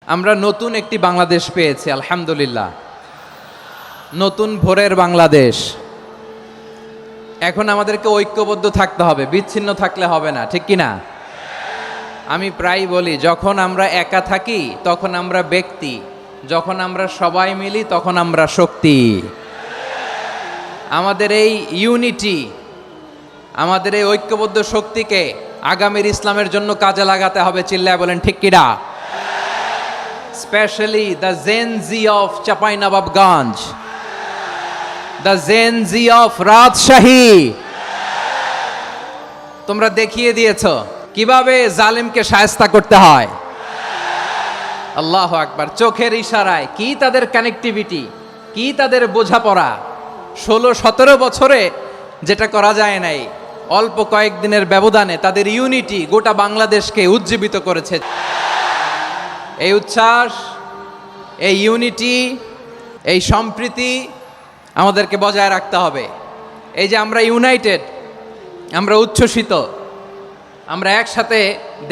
আমরা নতুন একটি বাংলাদেশ পেয়েছি আলহামদুলিল্লাহ। নতুন ভোরের বাংলাদেশ। এখন আমাদেরকে ঐক্যবদ্ধ থাকতে হবে, বিচ্ছিন্ন থাকলে হবে না, ঠিক কি না? আমি প্রায় বলি, যখন আমরা একা থাকি তখন আমরা ব্যক্তি, যখন আমরা সবাই মিলি তখন আমরা শক্তি। আমাদের এই ইউনিটি, আমাদের এই ঐক্যবদ্ধ শক্তিকে আগামীর ইসলামের জন্য কাজে লাগাতে হবে। চিল্লায় বলেন ঠিক কিনা? Especially the Gen Z of Chapainababganj, the Gen Z of Rajshahi. তোমরা দেখিয়ে দিয়েছো কিভাবে জালিমকে শায়েস্তা করতে হয়। আল্লাহু আকবার। চোখের ইশারায় কি তাদের কানেক্টিভিটি, কি তাদের বোঝাপড়া। 16-17 বছরে যেটা করা যায় নাই, অল্প কয়েকদিনের ব্যবধানে তাদের ইউনিটি গোটা বাংলাদেশকে উজ্জীবিত করেছে। এই উচ্ছ্বাস, এই ইউনিটি, এই সম্প্রীতি আমাদেরকে বজায় রাখতে হবে। এই যে আমরা ইউনাইটেড, আমরা উচ্ছ্বসিত, আমরা একসাথে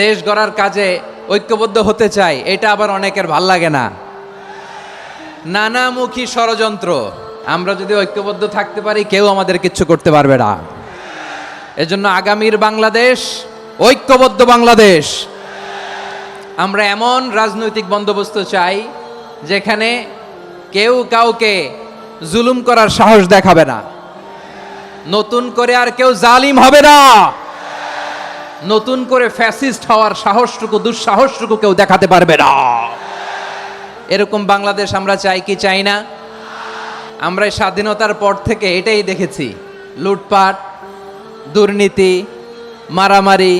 দেশ গড়ার কাজে ঐক্যবদ্ধ হতে চাই, এটা আবার অনেকের ভাল লাগে না। নানামুখী ষড়যন্ত্র। আমরা যদি ঐক্যবদ্ধ থাকতে পারি কেউ আমাদের কিচ্ছু করতে পারবে না। এজন্য আগামীর বাংলাদেশ ঐক্যবদ্ধ বাংলাদেশ। আমরা এমন রাজনৈতিক বন্দোবস্ত চাই যেখানে কেউ কাউকে জুলুম করার সাহস দেখাবে না। নতুন করে আর কেউ জালিম হবে না। নতুন করে ফ্যাসিস্ট হওয়ার সাহসটুকু, দুঃসাহসটুকু কেউ দেখাতে পারবে না। এরকম বাংলাদেশ আমরা চাই কি চাই না? আমরা স্বাধীনতার পর থেকে এটাই দেখেছি। লুটপাট, দুর্নীতি, মারামারি,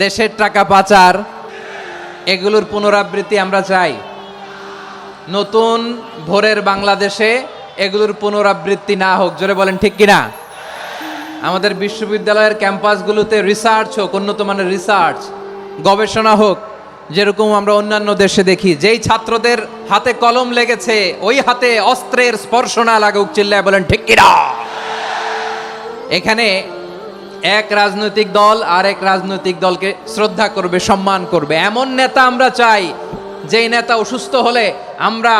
দেশের টাকা পাচার, এগুলোর পুনরাবৃত্তি আমরা চাই। নতুন ভোরের বাংলাদেশে এগুলোর পুনরাবৃত্তি না হোক। জোরে বলেন ঠিক কিনা? আমাদের বিশ্ববিদ্যালয়ের ক্যাম্পাসগুলোতে রিসার্চ হোক, উন্নত মানের রিসার্চ, গবেষণা হোক, যেরকম আমরা অন্যান্য দেশে দেখি। যেই ছাত্রদের হাতে কলম লেগেছে ওই হাতে অস্ত্রের স্পর্শ না লাগুক। চিল্লায় বলেন ঠিক কিনা? এখানে এক রাজনৈতিক দল আর এক রাজনৈতিক দলকে শ্রদ্ধা করবে, সম্মান করবে, এমন নেতা আমরা চাই যেই নেতা অসুস্থ হলে আমরা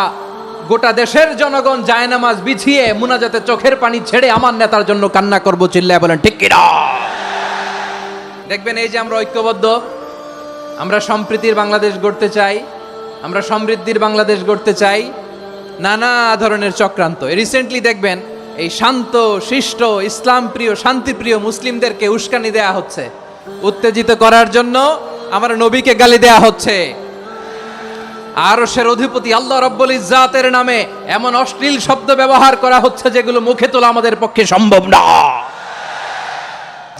গোটা দেশের জনগণ জায়নামাজ বিছিয়ে মুনাজাতে চোখের পানি ছেড়ে আমার নেতার জন্য কান্না করব। চিল্লায় বলেন ঠিক কিনা? দেখবেন এই যে আমরা ঐক্যবদ্ধ, আমরা সম্প্রীতির বাংলাদেশ গড়তে চাই, আমরা সমৃদ্ধির বাংলাদেশ গড়তে চাই। নানা ধরনের চক্রান্ত। রিসেন্টলি দেখবেন এই শান্ত শিষ্ট ইসলাম প্রিয় শান্তিপ্রিয় মুসলিমদেরকে উস্কানি দেয়া হচ্ছে, উত্তেজিত করার জন্য আমার নবীকে গালি দেয়া হচ্ছে। আরশের অধিপতি আল্লাহ রাব্বুল ইজ্জাতের নামে এমন অশ্লীল শব্দ ব্যবহার করা হচ্ছে যেগুলো মুখে তোলা আমাদের পক্ষে সম্ভব না।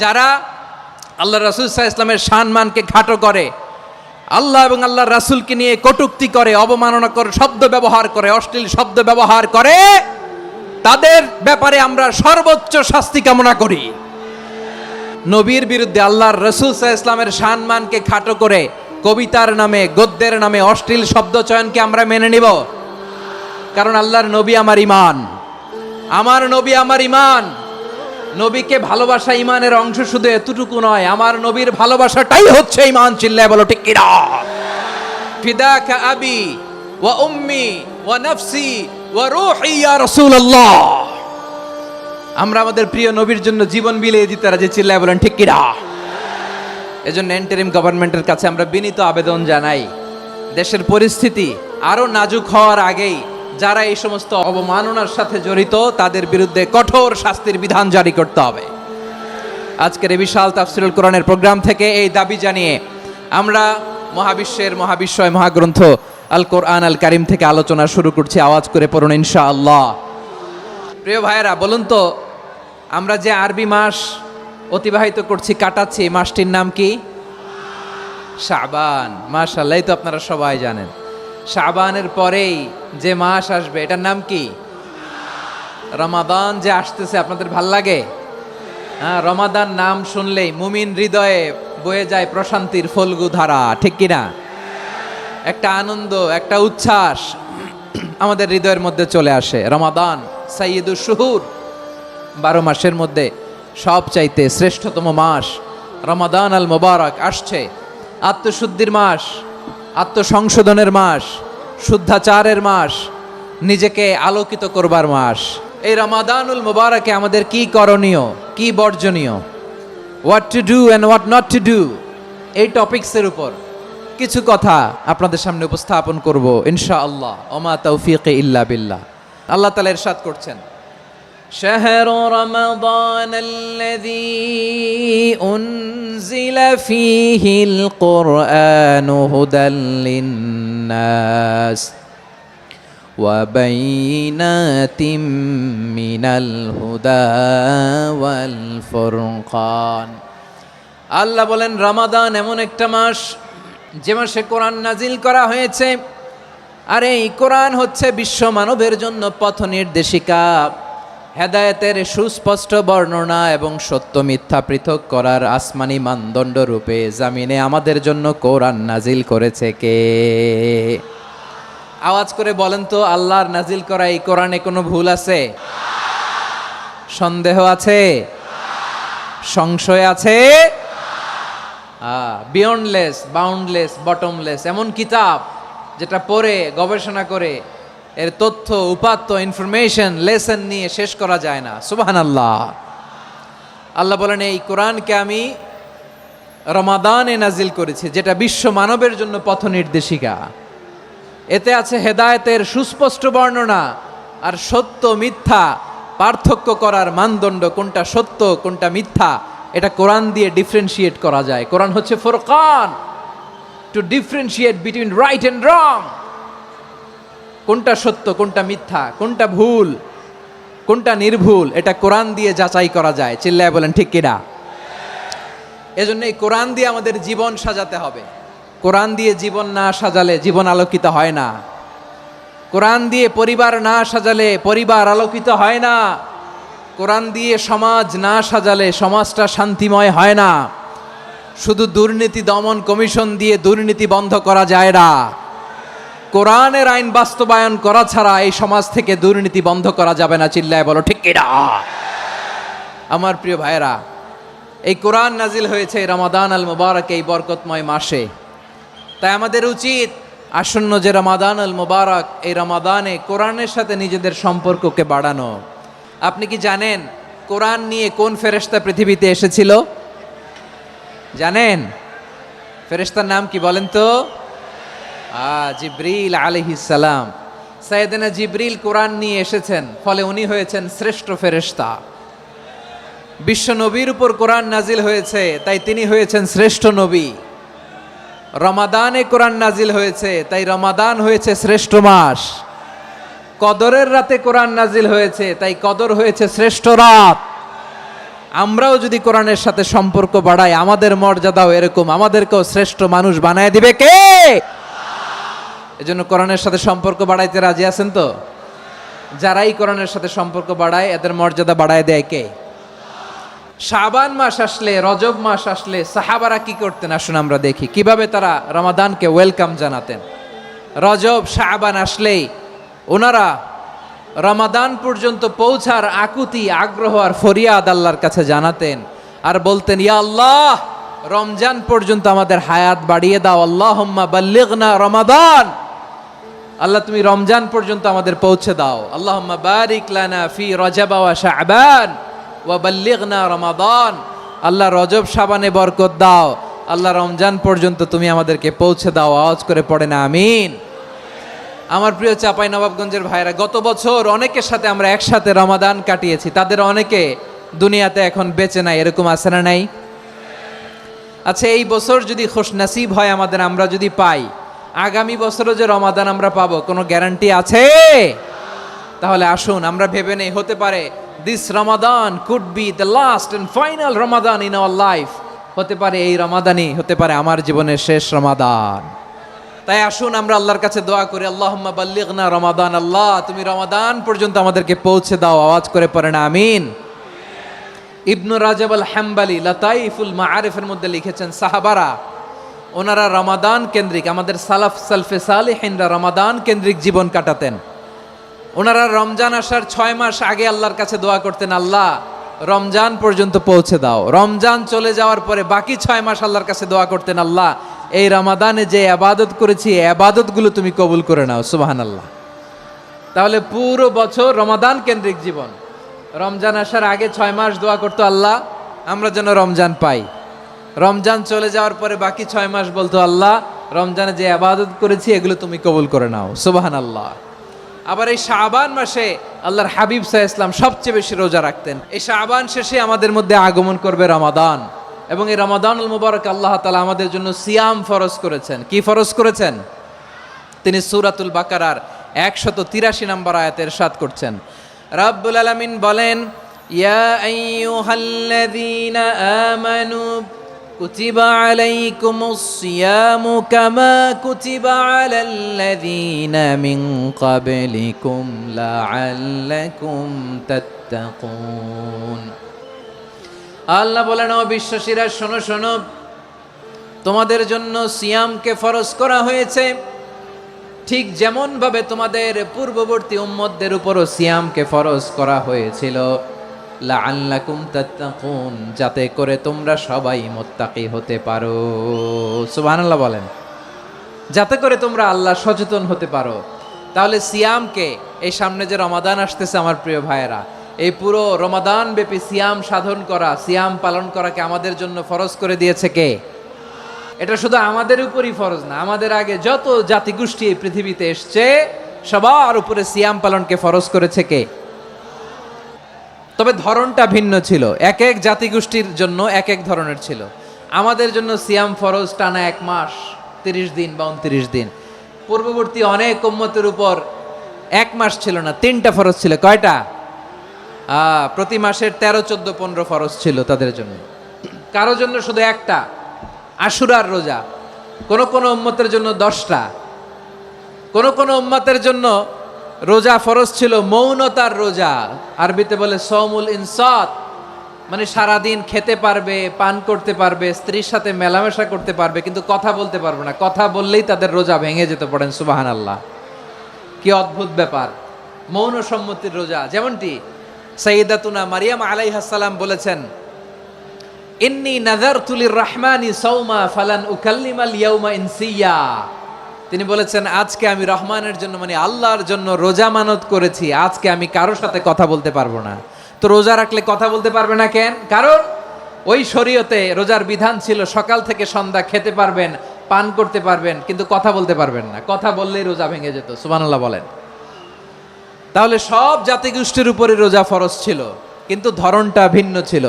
যারা আল্লাহ রাসূল সাল্লাল্লাহু আলাইহি ওয়াসাল্লামের সম্মানকে খাটো করে, আল্লাহ এবং আল্লাহর রাসূলকে নিয়ে কটূক্তি করে, অবমাননাকর শব্দ ব্যবহার করে, অশ্লীল শব্দ ব্যবহার করে, তাদের ব্যাপারে আমরা সর্বোচ্চ শাস্তি কামনা করি। নবীর বিরুদ্ধে আল্লাহর রাসূল সাল্লাল্লাহু আলাইহি ওয়াসাল্লামের সম্মানকে খাটো করে কবিতার নামে, গদ্যের নামে অশ্লীল শব্দ চয়নকে আমরা মেনে নিব? কারণ আল্লাহর নবী আমার ঈমান, আমার নবী আমার ঈমান। নবীকে ভালোবাসা ঈমানের অংশ শুধু এতটুকু নয়, আমার নবীর ভালোবাসাটাই হচ্ছে ঈমান। চিল্লায় বলো ঠিক কিনা? ফিদাকা আবি ওয়া উম্মি ওয়া নাফসি ওয়া রূহি ইয়া রাসূলুল্লাহ। আমরা আমাদের প্রিয় নবীর জন্য জীবন বিলিয়ে দিতে রাজি। চিল্লায় বলেন ঠিক কিনা? এজন্য ইন্টারিম গভর্নমেন্টের কাছে আমরা বিনীত আবেদন জানাই, দেশের পরিস্থিতি আরো নাজুক হওয়ার আগেই যারা এই সমস্ত অবমাননার সাথে জড়িত তাদের বিরুদ্ধে কঠোর শাস্তির বিধান জারি করতে হবে। আজকের এই বিশাল তাফসীরুল কোরআনের প্রোগ্রাম থেকে এই দাবি জানিয়ে আমরা মহাবিশ্বের মহাবিশ্বয় মহাগ্রন্থ আল কোরআন আল কারীম থেকে আলোচনা শুরু করছি। আওয়াজ করে পড়ুন ইনশাআল্লাহ। প্রিয় ভাইয়েরা, বলুন তো, আমরা যে আরবি মাস অতিবাহিত করছি, কাটাচ্ছি, মাসটির নাম কি? শাবান। মাশাআল্লাহ, এই তো আপনারা সবাই জানেন। শাবানের পরেই যে মাস আসবে এটার নাম কি? রমাদান। যে আসতেছে আপনাদের ভাল লাগে? হ্যাঁ, রমাদান নাম শুনলেই মুমিন হৃদয়ে বয়ে যায় প্রশান্তির ফল্গু ধারা, ঠিক কিনা? একটা আনন্দ, একটা উচ্ছ্বাস আমাদের হৃদয়ের মধ্যে চলে আসে। রমাদান সাইয়্যিদুশ শুহুর, 12 মাসের মধ্যে সবচাইতে শ্রেষ্ঠতম মাস রমাদান আল মুবারক আসছে। আত্মশুদ্ধির মাস, আত্মসংশোধনের মাস, শুদ্ধাচারের মাস, নিজেকে আলোকিত করবার মাস। এই রমাদানুল মুবারকে আমাদের কি করণীয়, কি বর্জনীয়, what to do and what not to do, এই টপিকসের উপর কিছু কথা আপনাদের সামনে উপস্থাপন করব ইনশাআল্লাহ। ওমা তৌফিকে ইল্লা বিল্লাহ। আল্লাহ তাআলা ইরশাদ করছেন, شهر رمضان الذي أنزل فيه القرآن هدى للناس وبينات من الهدى والفرقان। আল্লাহ বলেন রমাদান এমন একটা মাস যে মাসে কোরআন নাজিল করা হয়েছে, আর এই কোরআন হচ্ছে বিশ্ব মানবের জন্য পথ নির্দেশিকা, হেদায়েতের সুস্পষ্ট বর্ণনা এবং সত্য মিথ্যা পৃথক করার আসমানি মানদণ্ড রূপে জামিনে আমাদের জন্য কোরআন নাজিল করেছে কে? আওয়াজ করে বলেন তো, আল্লাহর নাজিল করা এই কোরআনে কোনো ভুল আছে? সন্দেহ আছে? সংশয় আছে? বিয়ন্ডলেস, বাউন্ডলেস, বটমলেস, এমন কিতাব যেটা পড়ে গবেষণা করে এর তথ্য, উপাত্ত, ইনফরমেশন, লেসন নিয়ে শেষ করা যায় না। সুবহানাল্লাহ। আল্লাহ বলেন এই কোরআনকে আমি রমাদানে নাজিল করেছি, যেটা বিশ্ব মানবের জন্য পথ নির্দেশিকা। এতে আছে হেদায়েতের সুস্পষ্ট বর্ণনা আর সত্য মিথ্যা পার্থক্য করার মানদণ্ড, কোনটা সত্য কোনটা মিথ্যা এটা কোরআন দিয়ে ডিফারেন্সিয়েট করা যায়। কোরআন হচ্ছে ফুরকান, to differentiate between right and wrong. কোনটা সত্য কোনটা মিথ্যা, কোনটা ভুল কোনটা নির্ভুল, এটা কোরআন দিয়ে যাচাই করা যায়। চিল্লায় বলেন ঠিক কিনা? এজন্য এই কোরআন দিয়ে আমাদের জীবন সাজাতে হবে। কোরআন দিয়ে জীবন না সাজালে জীবন আলোকিত হয় না। কোরআন দিয়ে পরিবার না সাজালে পরিবার আলোকিত হয় না। কোরআন দিয়ে সমাজ না সাজালে সমাজটা শান্তিময় হয় না। শুধু দুর্নীতি দমন কমিশন দিয়ে দুর্নীতি বন্ধ করা যায় না। কোরআনের আইন বাস্তবায়ন করা ছাড়া এই সমাজ থেকে দুর্নীতি বন্ধ করা যাবে না। চিল্লায় বলো ঠিক কিনা? আমার প্রিয় ভাইরা, এই কোরআন নাজিল হয়েছে রমাদান আল মুবারক, এই বরকতময় মাসে। তাই আমাদের উচিত আসন্ন যে রমাদান আল মুবারক, এই রমাদানে কোরআনের সাথে নিজেদের সম্পর্ককে বাড়ানো। আপনি কি জানেন কোরআন নিয়ে কোন ফেরেশতা পৃথিবীতে এসেছিল? জানেন ফেরেশতার নাম কি বলেন তো? জিবরিল আলাইহিস সালাম। সাইয়েদনা জিবরিল কোরআন নিয়ে এসেছেন, ফলে উনি হয়েছেন শ্রেষ্ঠ ফেরেশতা। বিশ্ব নবীর উপর কোরআন নাজিল হয়েছে, তাই তিনি হয়েছেন শ্রেষ্ঠ নবী। রমাদানে কোরআন নাজিল হয়েছে, তাই রমাদান হয়েছে শ্রেষ্ঠ মাস। কদরের রাতে কোরআন নাজিল হয়েছে, তাই কদর হয়েছে শ্রেষ্ঠ রাত। আমরাও যদি কোরআনের সাথে সম্পর্ক বাড়াই, আমাদের মর্যাদাও এরকম, আমাদেরকেও শ্রেষ্ঠ মানুষ বানায় দিবে কে? এজন্য কোরআনের সাথে সম্পর্ক বাড়াইতে রাজি আছেন তো? যারাই কোরআনের সাথে সম্পর্ক বাড়ায় এদের মর্যাদা বাড়ায় দেয় কে? শাবান মাস আসলে, রজব মাস আসলে সাহাবারা কি করতেন আসুন আমরা দেখি কিভাবে তারা রমাদানকে ওয়েলকাম জানাতেন। রজব শাবান আসলেই ওনারা রমাদান পর্যন্ত পৌঁছার আকুতি, আগ্রহ আর ফরিয়াদ আল্লাহর কাছে জানাতেন আর বলতেন, ইয়া আল্লাহ, রমজান পর্যন্ত আমাদের হায়াত বাড়িয়ে দাও। আল্লাহুম্মা বাল্লিগনা রমাদান, আল্লাহ তুমি রমজান পর্যন্ত আমাদের পৌঁছে দাও। আল্লাহুম্মা বারিক লানা ফি রজব ওয়া শাবান ওয়া বাল্লিগনা রমাদান, আল্লাহ রজব শাবানে বরকত দাও, আল্লাহ রমজান পর্যন্ত তুমি আমাদেরকে পৌঁছে দাও। আওয়াজ করে পড়ে না আমিন। আমার প্রিয় চাপাই নবাবগঞ্জের ভাইরা, গত বছর অনেকের সাথে আমরা একসাথে রমাদান কাটিয়েছি, তাদের অনেকে দুনিয়াতে এখন বেঁচে নাই, এরকম আছে না নাই? আচ্ছা, এই বছর যদি খুশনসিব হয় আমাদের, আমরা যদি পাই, আগামী বছরও যে রমাদান আমরা পাবো কোনো গ্যারান্টি আছে? তাহলে আসুন আমরা ভেবে নেই, হতে পারে this Ramadan could be the last and final Ramadan in our life. হতে পারে এই রমাদানই হতে পারে আমার জীবনের শেষ রমাদান। তাই আসুন আমরা আল্লাহর কাছে দোয়া করি, আল্লাহুম্মা বাল্লিগনা রমাদান, আল্লাহ তুমি রমাদান পর্যন্ত আমাদেরকে পৌঁছে দাও। আওয়াজ করে পড়েন আমিন। ইবনু রাজব আল হাম্বালি লাতাইফুল মাআরিফের মধ্যে লিখেছেন, সাহাবারা ওনারা রমাদান কেন্দ্রিক, আমাদের সালাফ সালফে সালেহিনরা রমাদান কেন্দ্রিক জীবন কাটাতেন। ওনারা রমজান আসার 6 মাস আগে আল্লাহর কাছে দোয়া করতেন, আল্লাহ রমজান পর্যন্ত পৌঁছে দাও। রমজান চলে যাওয়ার পরে বাকি 6 মাস আল্লাহর কাছে দোয়া করতেন, আল্লাহ এই রমাদানে যে আবাদত করেছি এই আবাদতগুলো তুমি কবুল করে নাও, সুবহানাল্লাহ। তাহলে পুরো বছর রমাদান কেন্দ্রিক জীবন। রমজান আসার আগে 6 মাস দোয়া করতো আল্লাহ আমরা যেন রমজান পাই। রমজান চলে যাওয়ার পরে বাকি 6 মাস বলতো আল্লাহ রমজানে যে আবাদত করেছি এগুলো তুমি কবুল করে নাও, সুবহানাল্লাহ। আবার এই শাবান মাসে আল্লাহর হাবিব সাল্লাল্লাহু আলাইহি ওয়াসাল্লাম সবচেয়ে বেশি রোজা রাখতেন। এই শাবান শেষে আমাদের মধ্যে আগমন করবে রমাদান, এবং এই রমাদানুল মুবারক আল্লাহ তাআলা আমাদের জন্য সিয়াম ফরজ করেছেন। কি ফরজ করেছেন? তিনি সূরাতুল বাকারার 183 নম্বর আয়াতে ইরশাদ করছেন, রাব্বুল আলামিন বলেন, ইয়া আইয়ুহাল্লাযীনা আমানু কুতিবা আলাইকুমুস সিয়ামু কামা কুতিবা আলাল্লাযীনা মিন ক্বাবলিকুম লাআল্লাকুম তাত্তাকুন। আল্লাহ বলেন, ও বিশ্বাসীরা শোনো শোনো, তোমাদের জন্য সিয়ামকে ফরজ করা হয়েছে ঠিক যেমন ভাবে তোমাদের পূর্ববর্তী উম্মতদের উপরও সিয়ামকে ফরজ করা হয়েছিল, লাআল্লাকুম তাত্তাকুন, যাতে করে তোমরা সবাই মুত্তাকি হতে পারো। সুবহানাল্লাহ বলেন, যাতে করে তোমরা আল্লাহ সচেতন হতে পারো। তাহলে সিয়ামকে, এই সামনে যে রমাদান আসতেছে আমার প্রিয় ভাইয়েরা, এই পুরো রমাদান ব্যাপী সিয়াম সাধন করা, সিয়াম পালন করাকে আমাদের জন্য ফরজ করে দিয়েছে কে? এটা শুধু আমাদের উপরই ফরজ না, আমাদের আগে যত জাতিগোষ্ঠী এই পৃথিবীতে এসছে সবার উপরে সিয়াম পালনকে ফরজ করেছে কে? তবে ধরনটা ভিন্ন ছিল, এক এক জাতিগোষ্ঠীর জন্য এক এক ধরনের ছিল। আমাদের জন্য সিয়াম ফরজ টানা 1 মাস 30 দিন বা 29 দিন। পূর্ববর্তী অনেক উম্মতের উপর 1 মাস ছিল না, 3টা ফরজ ছিল। কয়টা? প্রতি মাসের 13, 14, 15 ফরজ ছিল তাদের জন্য। কারো জন্য শুধু একটা, আশুরার রোজা। কোন কোন উম্মতের জন্য 10টা। কোন কোন উম্মতের জন্য রোজা ফরজ ছিল মৌনতার রোজা, আরবিতে বলে সওমুল ইনসাত, মানে সারাদিন খেতে পারবে, পান করতে পারবে, স্ত্রীর সাথে মেলামেশা করতে পারবে, কিন্তু কথা বলতে পারবে না। কথা বললেই তাদের রোজা ভেঙে যেতে, পড়েন সুবহানাল্লাহ। কি অদ্ভুত ব্যাপার, মৌন সম্মতির রোজা। যেমনটি সাইয়্যিদাতুনা মারিয়াম আলাইহিস সালাম বলেছেন, ইন্নী নাযারতু লির-রাহমানি সাওমা ফালান উকাল্লিমাল ইয়াওমা ইনসিয়া। তিনি বলেছেন, আজকে আমি রহমানের জন্য, মানে আল্লাহর জন্য রোজা মানত করেছি, আজকে আমি কারোর সাথে কথা বলতে পারবো না। তো রোজা রাখলে কথা বলতে পারবে না কেন? কারণ ওই শরীয়তে রোজার বিধান ছিল সকাল থেকে সন্ধ্যা খেতে পারবেন, পান করতে পারবেন, কিন্তু কথা বলতে পারবেন না। কথা বললেই রোজা ভেঙে যেত, সুবহানাল্লাহ বলেন। তাহলে সব জাতিগোষ্ঠীর উপরে রোজা ফরজ ছিল, কিন্তু ধরনটা ভিন্ন ছিল।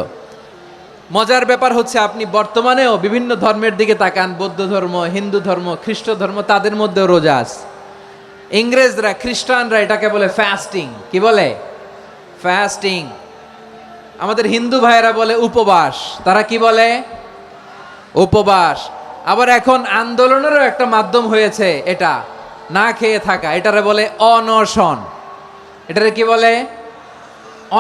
মজার ব্যাপার হচ্ছে, আপনি বর্তমানেও বিভিন্ন ধর্মের দিকে তাকান, বৌদ্ধ ধর্ম, হিন্দু ধর্ম, খ্রিস্ট ধর্ম, তাদের মধ্যেও রোজা আছে। ইংরেজরা, খ্রিস্টানরা এটাকে বলে ফাস্টিং। কি বলে? ফাস্টিং। আমাদের হিন্দু ভাইয়েরা বলে উপবাস। তারা কি বলে? উপবাস। আবার এখন আন্দোলনেরও একটা মাধ্যম হয়েছে এটা, না খেয়ে থাকা, এটারে বলে অনশন। এটারে কি বলে?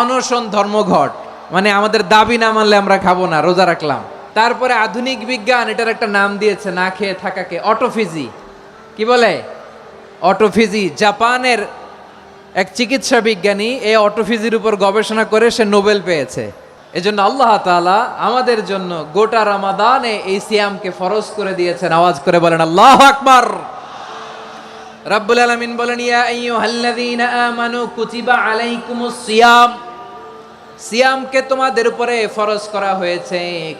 অনশন ধর্মঘট। মানে আমাদের দাবি না মানলে আমরা খাবো না, রোজা রাখলাম। তারপরে আধুনিক বিজ্ঞান এটার একটা নাম দিয়েছে না খেয়ে থাকাকে, অটোফিজি। কি বলে? অটোফিজি। জাপানের এক চিকিৎসা বিজ্ঞানী এই অটোফিজির উপর গবেষণা করে সে নোবেল পেয়েছে। এজন্য আল্লাহ তাআলা আমাদের জন্য গোটা রমাদানে এই সিয়ামকে ফরজ করে দিয়েছেন। আওয়াজ করে বলেন আল্লাহু আকবার। রাব্বুল আলামিন বলেন, ইয়া আইয়ুহাল্লাযীনা আমানু কুতিবা আলাইকুমুস সিয়াম, সিয়ামকে তোমাদের উপরে ফরজ করা হয়েছে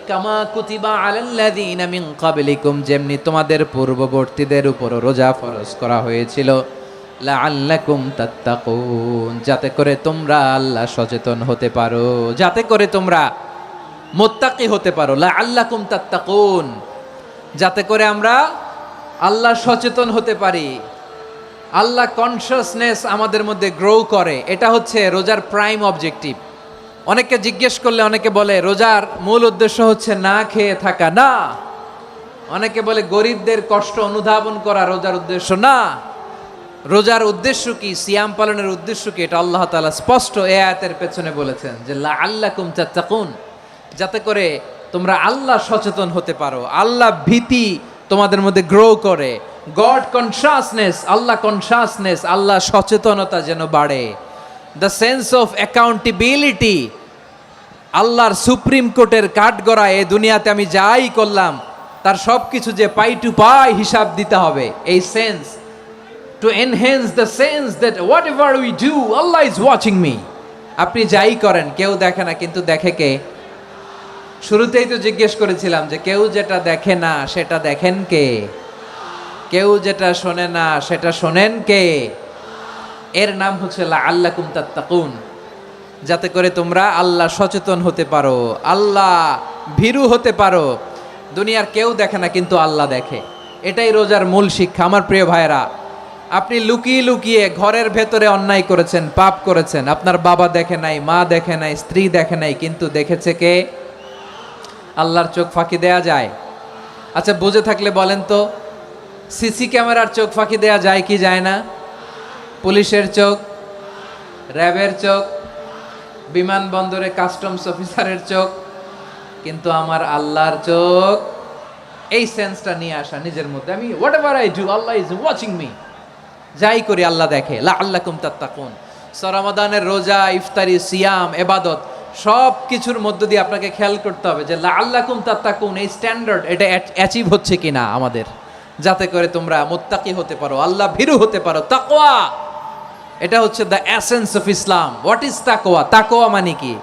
কামা কুতিবা আলাল্লাযীনা মিন ক্বাবলিকুম, যেমনি তোমাদের পূর্ববর্তীদের উপর রোজা ফরজ করা হয়েছিল, লাআল্লাকুম তাত্তাকুন, যাতে করে তোমরা আল্লাহ সচেতন হতে পারো, যাতে করে তোমরা মুত্তাকি হতে পারো। লাআল্লাকুম তাত্তাকুন, যাতে করে আমরা আল্লাহ সচেতন হতে পারি, আল্লাহ কনসিয়াসনেস আমাদের মধ্যে গ্রো করে। এটা হচ্ছে রোজার প্রাইম অবজেক্টিভ। অনেকে জিজ্ঞেস করলে অনেকে বলে রোজার মূল উদ্দেশ্য হচ্ছে না খেয়ে থাকা। না। অনেকে বলে গরিবদের কষ্ট অনুধাবন করা রোজার উদ্দেশ্য। না। রোজার উদ্দেশ্য কি, সিয়াম পালনের উদ্দেশ্য কি, এটা আল্লাহ তাআলা স্পষ্ট এই আয়াতের পেছনে বলেছেন যে লাআল্লাকুম তাত্তাকুন, যাতে করে তোমরা আল্লাহ সচেতন হতে পারো, আল্লাহ ভীতি তোমাদের মধ্যে গ্রো করে, গড কনসিয়াসনেস, আল্লাহ কনসিয়াসনেস, আল্লাহ সচেতনতা যেন বাড়ে, দ্য সেন্স অফ অ্যাকাউন্টেবিলিটি। আল্লাহর সুপ্রিম কোর্টের কাঠগড়ায় এ দুনিয়াতে আমি যাই করলাম তার সব কিছু যে পাই টু পাই হিসাব দিতে হবে। এই sense, to enhance the sense that what ever we do Allah is watching me. আপনি যাই করেন কেউ দেখে না, কিন্তু দেখে কে? শুরুতেই তো জিজ্ঞেস করেছিলাম যে কেউ যেটা দেখে না সেটা দেখেন কে? কেউ যেটা শোনে না সেটা শোনেন কে? এর নাম হচ্ছে লাআল্লাকুম তাত্তাকুন, যাতে করে তোমরা আল্লাহ সচেতন হতে পারো, আল্লাহ ভীরু হতে পারো। দুনিয়ার কেউ দেখে না, কিন্তু আল্লাহ দেখে। এটাই রোজার মূল শিক্ষা। আমার প্রিয় ভাইরা, আপনি লুকিয়ে লুকিয়ে ঘরের ভেতরে অন্যায় করেছেন, পাপ করেছেন, আপনার বাবা দেখে নাই, মা দেখে নাই, স্ত্রী দেখে নাই, কিন্তু দেখেছে কে? আল্লাহর চোখ ফাঁকি দেয়া যায়? আচ্ছা, বুঝে থাকলে বলেন তো, সিসি ক্যামেরার চোখ ফাঁকি দেয়া যায় কি যায় না? পুলিশের চোখ, র্যাবের চোখ, বিমানবন্দরে কাস্টমস অফিসারের চোখ, কিন্তু আমার আল্লাহর চোখ। এই সেন্সটা নিয়ে আসা নিজের মধ্যে, আমি what ever I do Allah is watching me, যাই করি আল্লাহ দেখে। লাআল্লাকুম তাত্তাকুন। রমাদানের রোজা, ইফতারি, সিয়াম, ইবাদত সব কিছুর মধ্য দিয়ে আপনাকে খেয়াল করতে হবে যে লাআল্লাকুম তাত্তাকুন এই স্ট্যান্ডার্ড এটা অ্যাচিভ হচ্ছে কিনা আমাদের, যাতে করে তোমরা মুত্তাকি হতে পারো, আল্লাহ ভীরু হতে পারো। তাকওয়া, এটা হচ্ছে the essence of Islam. What is তাকওয়া? তাকওয়া মানে কি?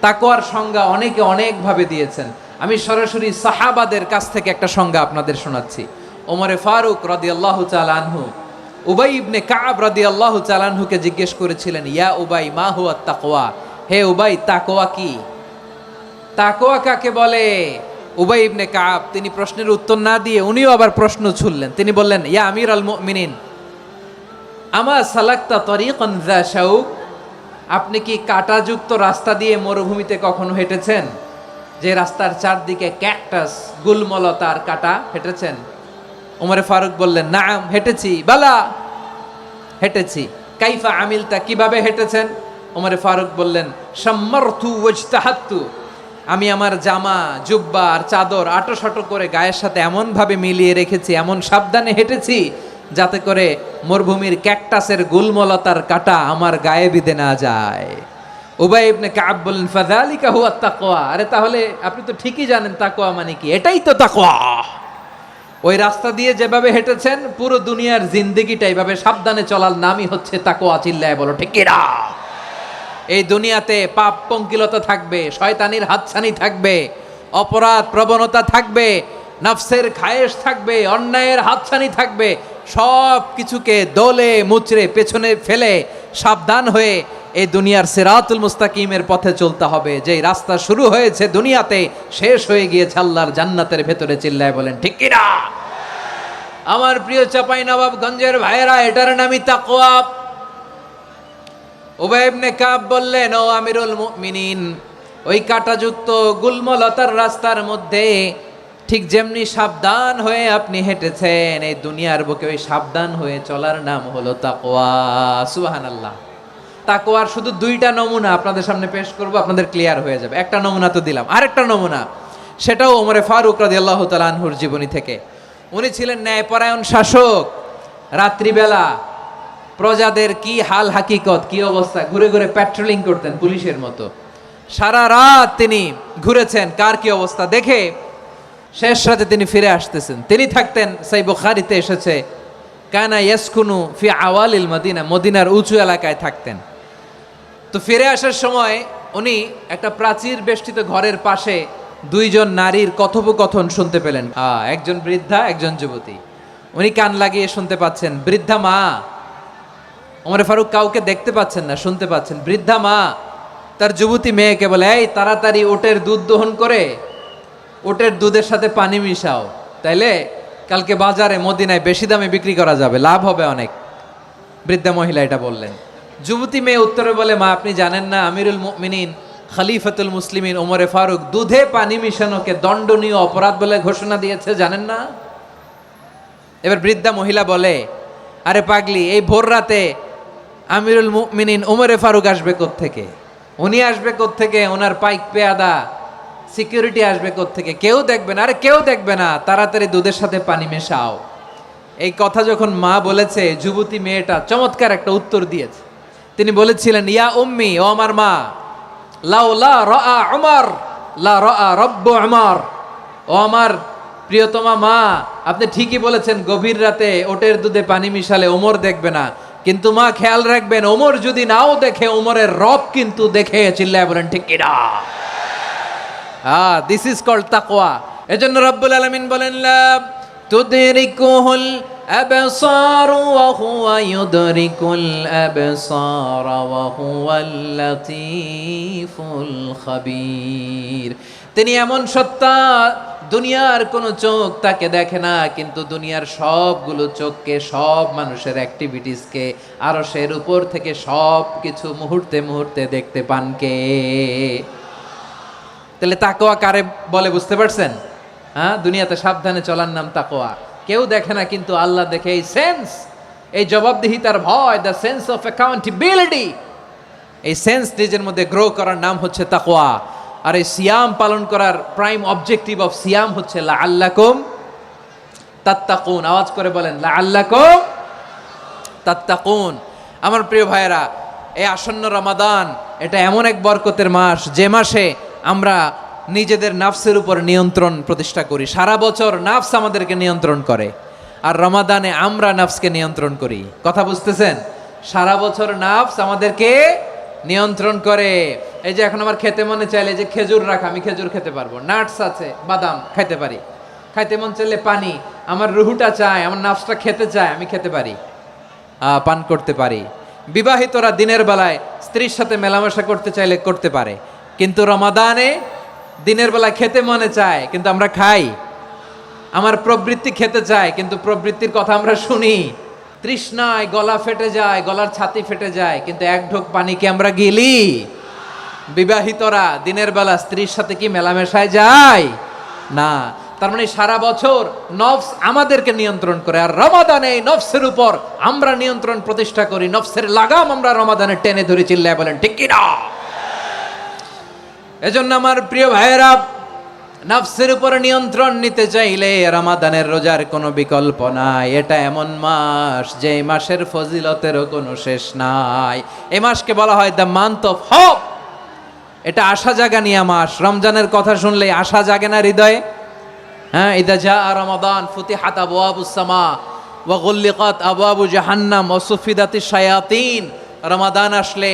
তাকওয়ার সংজ্ঞা অনেকে অনেকভাবে দিয়েছেন। আমি সরাসরি সাহাবাদের কাছ থেকে একটা সংজ্ঞা আপনাদের শোনাচ্ছি। ওমরে ফারুক রাদিয়াল্লাহু তাআলা আনহু উবাই ইবনে কাব রাদিয়াল্লাহু তাআলা আনহুকে জিজ্ঞেস করেছিলেন, ইয়া উবাই মা হুয়া তাকওয়া? হে উবাই, তাকওয়া কি? তাকওয়া কাকে বলে? উবাই ইবনে কাব তিনি প্রশ্নের উত্তর না দিয়ে উনিও আবার প্রশ্ন ছুড়লেন। তিনি বললেন, ইয়া আমিরাল মুমিনিন, আমা সালাকতা তরিকান যা শাউক? আপনি কি কাঁটাযুক্ত রাস্তা দিয়ে মরুভূমিতে কখনো হেঁটেছেন? যে রাস্তার চারদিকে ক্যাকটাস, গুলমলতার কাঁটা, হেঁটেছেন? ওমরে ফারুক বললেন, নাম, হেঁটেছি। বালা, হেঁটেছি। কাইফা আমিলতা, কিভাবে হেঁটেছেন? ওমরে ফারুক বললেন, শাম্মারতু ওয়াজতাহাত্তু, আমি আমার জামা, জুব্বা আর চাদর আটো করে গায়ের সাথে এমন ভাবে মিলিয়ে রেখেছি, এমন সাবধানে হেঁটেছি যাতে করে মরুভূমির ক্যাকটাসের গুলমলতার কাঁটা আমার গায়ে বিঁধে না যায়। উবাই ইবনে কাব বললেন, ফাযালিকা হুয়া তাকওয়া। আরে তাহলে আপনি তো ঠিকই জানেন তাকওয়া মানে কি, এটাই তো তাকওয়া। ওই রাস্তা দিয়ে যেভাবে হেঁটেছেন, পুরো দুনিয়ার জিন্দেগিটা এইভাবে সাবধানে চলার নামই হচ্ছে তাকওয়া। চিল্লায় বলো ঠিক কিনা? এই দুনিয়াতে পাপ পঙ্কিলতা থাকবে, শয়তানির হাতছানি থাকবে, অপরাধ প্রবণতা থাকবে, নফসের খায়েশ থাকবে, অন্যায়ের হাতছানি থাকবে। সব কিছুকে দলে মুচড়ে পেছনে ফেলে সাবধান হয়ে এই দুনিয়ার সিরাতুল মুস্তাকিমের পথে চলতে হবে। যেই রাস্তা শুরু হয়েছে দুনিয়াতে, শেষ হয়ে গিয়েছে আল্লাহর জান্নাতের ভেতরে। চিল্লায় বলেন ঠিক কিনা? আমার প্রিয় চাঁপাইনবাবগঞ্জের ভাইয়েরা, এটার নামই তাকওয়া। উবাই ইবনে কাব বললেন, ও আমিরুল মুমিনিন, ওই কাঁটাযুক্ত গুলমলতার রাস্তার মধ্যে ঠিক যেমনি সাবধান হয়ে আপনি হেঁটেছেন, এই দুনিয়ার বুকে ওই সাবধান হয়ে চলার নাম হলো তাকওয়া। সুবহানাল্লাহ। তাকওয়ার শুধু দুইটা নমুনা আপনাদের সামনে পেশ করব, আপনাদের ক্লিয়ার হয়ে যাবে। একটা নমুনা তো দিলাম, আরেকটা নমুনা, সেটাও ওমরে ফারুক রাদিয়াল্লাহু তাআলা আনহুর জীবনী থেকে। উনি ছিলেন ন্যায়পরায়ণ শাসক। রাত্রিবেলা প্রজাদের কি হাল হাকিকত, কি অবস্থা, ঘুরে ঘুরে প্যাট্রোলিং করতেন পুলিশের মতো। সারা রাত তিনি ঘুরেছেন কার কি অবস্থা দেখে, শেষ রাতে তিনি ফিরে আসতেছেন। তিনি থাকতেন, সেই বুখারীতে এসেছে, কানা ইয়াসকুনু ফি আওয়ালিল মদিনা, মদিনার উঁচু এলাকায় থাকতেন। তো ফিরে আসার সময় উনি একটা প্রাচীর বেষ্টিত ঘরের পাশে দুইজন নারীর কথোপকথন শুনতে পেলেন। একজন বৃদ্ধা, একজন যুবতী। উনি কান লাগিয়ে শুনতে পাচ্ছেন। বৃদ্ধা মা, ওমর ফারুক কাউকে দেখতে পাচ্ছেন না, শুনতে পাচ্ছেন। বৃদ্ধা মা তার যুবতী মেয়েকে বলে, এই তাড়াতাড়ি ওটের দুধ দহন করে ওটের দুধের সাথে পানি মিশাও, তাইলে কালকে বাজারে মদিনায় বেশি দামে বিক্রি করা যাবে, লাভ হবে অনেক। বৃদ্ধা মহিলা এটা বললেন। যুবতী মেয়ে উত্তরে বলে, মা আপনি জানেন না আমিরুল মুমিনিন খলিফাতুল মুসলিমিন ওমরে ফারুক দুধে পানি মিশানোকে দণ্ডনীয় অপরাধ বলে ঘোষণা দিয়েছে, জানেন না? এবার বৃদ্ধা মহিলা বলে, আরে পাগলি, এই ভোর রাতে আমিরুল মুমিনিন ওমরে ফারুক আসবে কোত্থেকে? উনি আসবে কোত্থেকে? ওনার পাইক পেয়াদা সিকিউরিটি আসবে কোত্থেকে? কেউ দেখবে না। আরে কেউ দেখবে না, তাড়াতাড়ি দুধের সাথে পানি মেশাও। এই কথা যখন মা বলেছে, যুবতী মেয়েটা চমৎকার একটা উত্তর দিয়েছে। তিনি বলেছিলেন, ইয়া উম্মি, ও আমার মা, লাউলা রাআ উমর লা রাআ রব্বু উমর, ও আমার প্রিয়তমা মা, আপনি ঠিকই বলেছেন, গভীর রাতে ওটের দুধে পানি মিশালে ওমর দেখবে না, কিন্তু মা খেয়াল রাখবেন, ওমর যদি নাও দেখে, ওমরের রব কিন্তু দেখে। চিল্লায় বলেন ঠিক কিনা? দিস ইজ কল্ড তাকওয়া। এজন্য রব্বুল আলামিন বলেন, লা তুদরিকুহুল আবসার ওয়া হুয়া ইউদরিকুল আবসার ওয়া হুয়াল লাতীফুল খাবীর। তিনি এমন সত্তা, দুনিয়ার কোনো চোখ তাকে দেখে না, কিন্তু দুনিয়ার সবগুলো চোখকে, সব মানুষের অ্যাক্টিভিটিসকে, আরশের উপর থেকে সব কিছু মুহূর্তে মুহূর্তে দেখতে পান কে? তাহলে তাকওয়া কারে বলে বুঝতে পারছেন? দুনিয়াতে সাবধানে চলার নাম তাকওয়া। কেউ দেখে না, কিন্তু আল্লাহ দেখে। এই সেন্স, এই জবাবদিহিতার ভয়, দ্য সেন্স অফ অ্যাকাউন্টেবিলিটি, এই সেন্স নিজের মধ্যে গ্রো করার নাম হচ্ছে তাকওয়া। আর এই সিয়াম পালন করার প্রাইম অবজেক্টিভ অফ সিয়াম হচ্ছে লাআল্লাকুম তাত্তাকুন। আওয়াজ করে বলেন, লাআল্লাকুম তাত্তাকুন। আমার প্রিয় ভাইয়েরা, এই আসন্ন রমাদান, এটা এমন এক বরকতের মাস, যে মাসে আমরা নিজেদের নাফসের উপর নিয়ন্ত্রণ প্রতিষ্ঠা করি। সারা বছর নাফস আমাদেরকে নিয়ন্ত্রণ করে, আর রমাদানে আমরা নাফসকে নিয়ন্ত্রণ করি। কথা বুঝতেছেন? সারা বছর নাফস আমাদেরকে নিয়ন্ত্রণ করে। এই যে এখন আমার খেতে মনে চাইলে যে খেজুর রাখা, আমি খেজুর খেতে পারবো, নাটস আছে, বাদাম খাইতে পারি। খাইতে মন চাইলে পানি, আমার রুহুটা চায়, আমার নাফসটা খেতে চায়, আমি খেতে পারি, পান করতে পারি। বিবাহিতরা দিনের বেলায় স্ত্রীর সাথে মেলামেশা করতে চাইলে করতে পারে, কিন্তু রমাদানে দিনের বেলায় খেতে মনে চায়, কিন্তু আমরা খাই। আমার প্রবৃত্তি খেতে চায়, কিন্তু প্রবৃত্তির কথা আমরা শুনি। তৃষ্ণায় গলা ফেটে যায়, গলার ছাতি ফেটে যায়, কিন্তু এক ঢোক পানি কি আমরা গিলি? বিবাহিতরা দিনের বেলা স্ত্রীর সাথে কি মেলামেশায় যায়? না। তার মানে সারা বছর নফস আমাদেরকে নিয়ন্ত্রণ করে, আর রমাদানে এই নফসের উপর আমরা নিয়ন্ত্রণ প্রতিষ্ঠা করি। নফসের লাগাম আমরা রমাদানে টেনে ধরে। চিল্লায় বলেন ঠিক কিনা? এজন্য আমার প্রিয় ভাইয়েরা, নফসের উপর নিয়ন্ত্রণ নিতে চাইলে রমাদানের রোজার কোনো বিকল্প নাই। এটা এমন মাস, যে মাসের ফজিলতেরও কোনো শেষ নাই। এই মাসকে বলা হয় দ্য মান্থ অফ হোপ। এটা আশা জাগানিয়া মাস। রমজানের কথা শুনলে আশা জাগে না হৃদয়ে? ইদা জাআ রমাদান ফুতিহাত আবওয়াবুস সামা ওয়া গুল্লিকাত আবওয়াবু জাহান্নাম ওয়া সুফিদাতিশ শায়াতিন। রমাদান আসলে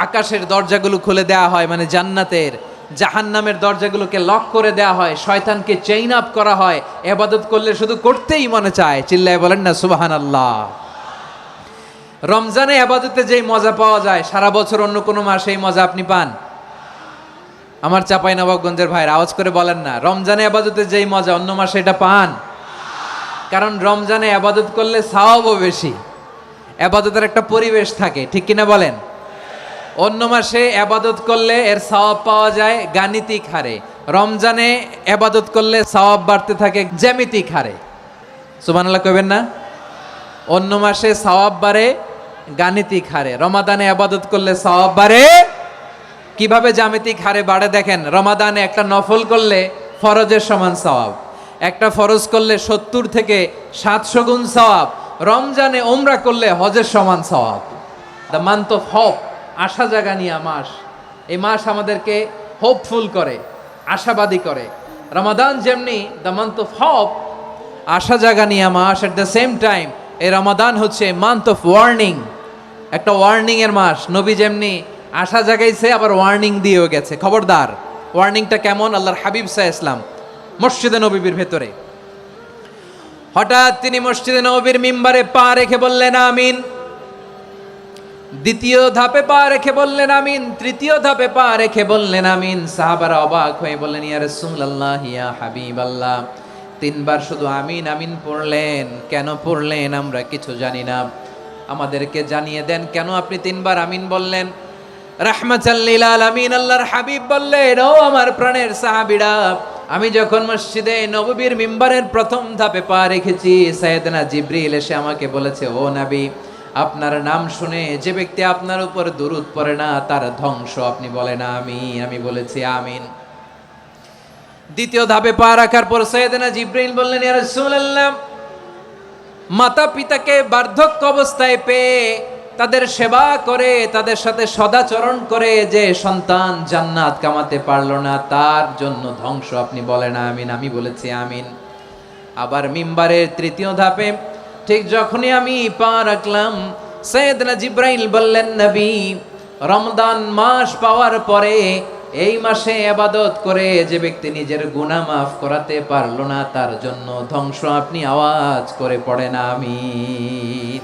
আকাশের দরজাগুলো খুলে দেওয়া হয়, মানে জান্নাতের। জাহান্নামের দরজাগুলোকে লক করে দেওয়া হয়, শয়তানকে চেইন আপ করা হয়। ইবাদত করলে শুধু করতেই মনে চায়। চিল্লায় বলেন না সুবহানাল্লাহ। রমজানে ইবাদতে যেই মজা পাওয়া যায়, সারা বছর অন্য কোনো মাসে এই মজা আপনি পান? আমার চাঁপাইনবাবগঞ্জের ভাইরা আওয়াজ করে বলেন না, রমজানে ইবাদতে যেই মজা অন্য মাসে এটা পান? কারণ রমজানে ইবাদত করলে সওয়াবও বেশি, ইবাদতের একটা পরিবেশ থাকে, ঠিক কিনা বলেন? অন্য মাসে ইবাদত করলে এর সওয়াব পাওয়া যায় গাণিতিক হারে, রমজানে ইবাদত করলে সওয়াব বাড়তে থাকে জ্যামিতিক হারে। সুবহানাল্লাহ কইবেন না? অন্য মাসে সওয়াব বাড়ে গাণিতিক হারে, রমাদানে ইবাদত করলে সওয়াব বাড়ে কিভাবে? জ্যামিতিক হারে বাড়ে। দেখেন, রমাদানে একটা নফল করলে ফরজের সমান সওয়াব, একটা ফরজ করলে 70 থেকে 700 গুণ সওয়াব, রমজানে উমরা করলে হজের সমান সওয়াব। দ্য মান্থ অফ হোপ, আশা জাগানিয়া মাস। এই মাস আমাদেরকে হোপফুল করে, আশাবাদী করে। রমাদান যেমনি দ্য মান্থ অফ হোপ, আশা জাগানিয়া মাস, এট দ্য সেম টাইম এই রমাদান হচ্ছে মান্থ অফ ওয়ার্নিং, একটা ওয়ার্নিং এর মাস। নবী যেমনি আশা জাগাইছে, আবার ওয়ার্নিং দিয়েও গেছে, খবরদার। ওয়ার্নিংটা কেমন? আল্লাহর হাবিব সাল্লাল্লাহু আলাইহি ওয়াসাল্লাম মসজিদে নববীর ভেতরে, হঠাৎ তিনি মসজিদে নববীর মিম্বারে পা রেখে বললেন আমিন। দ্বিতীয় ধাপে পা রেখে বললেন আমিন, তৃতীয় ধাপে পা রেখে বললেন আমিন। সাহাবারা অবাক হয়ে বললেন, ইয়া রাসূলুল্লাহ, ইয়া হাবিবাল্লাহ, 3 বার শুধু আমিন আমিন পড়লেন, কেন পড়লেন আমরা কিছু জানি না, আমাদেরকে জানিয়ে দেন কেন আপনি 3 বার আমিন বললেন। রাহমাতাল লিল আলামিন আল্লাহর হাবিব বললেন, ও আমার প্রাণের সাহাবীরা, আমি যখন মসজিদে নববীর মিম্বারের প্রথম ধাপে পা রেখেছি, সাইয়েদনা জিবরিল এসে আমাকে বলেছে, ও নবী, আপনার নাম শুনে যে ব্যক্তি আপনার উপর দুরূদ পড়ে না তার ধ্বংস। আপনি বলেন আমি বলেছি আমিন। দ্বিতীয় ধাপে পা রাখার পর সাইয়েদনা জিবরিল বললেন, ইয়া রাসূলুল্লাহ, মাতা পিতাকে বার্ধক্য অবস্থায় পেয়ে তাদের সেবা করে, তাদের সাথে সদাচরণ করে যে সন্তান জান্নাত কামাতে পারলো না, তার জন্য ধ্বংস। আপনি বলেন আমিন। আমি বলেছি আমিন। আবার মিম্বারের তৃতীয় ধাপে ঠিক যখনই আমি পা রাখলাম, সাইয়েদনা জিব্রাইল বললেন, নবী, রমজান মাস পাওয়ার পরে এই মাসে ইবাদত করে যে ব্যক্তি নিজের গুনাহ মাফ করাতে পারলো না, তার জন্য ধ্বংস। আপনি আওয়াজ করে পড়েন আমিন।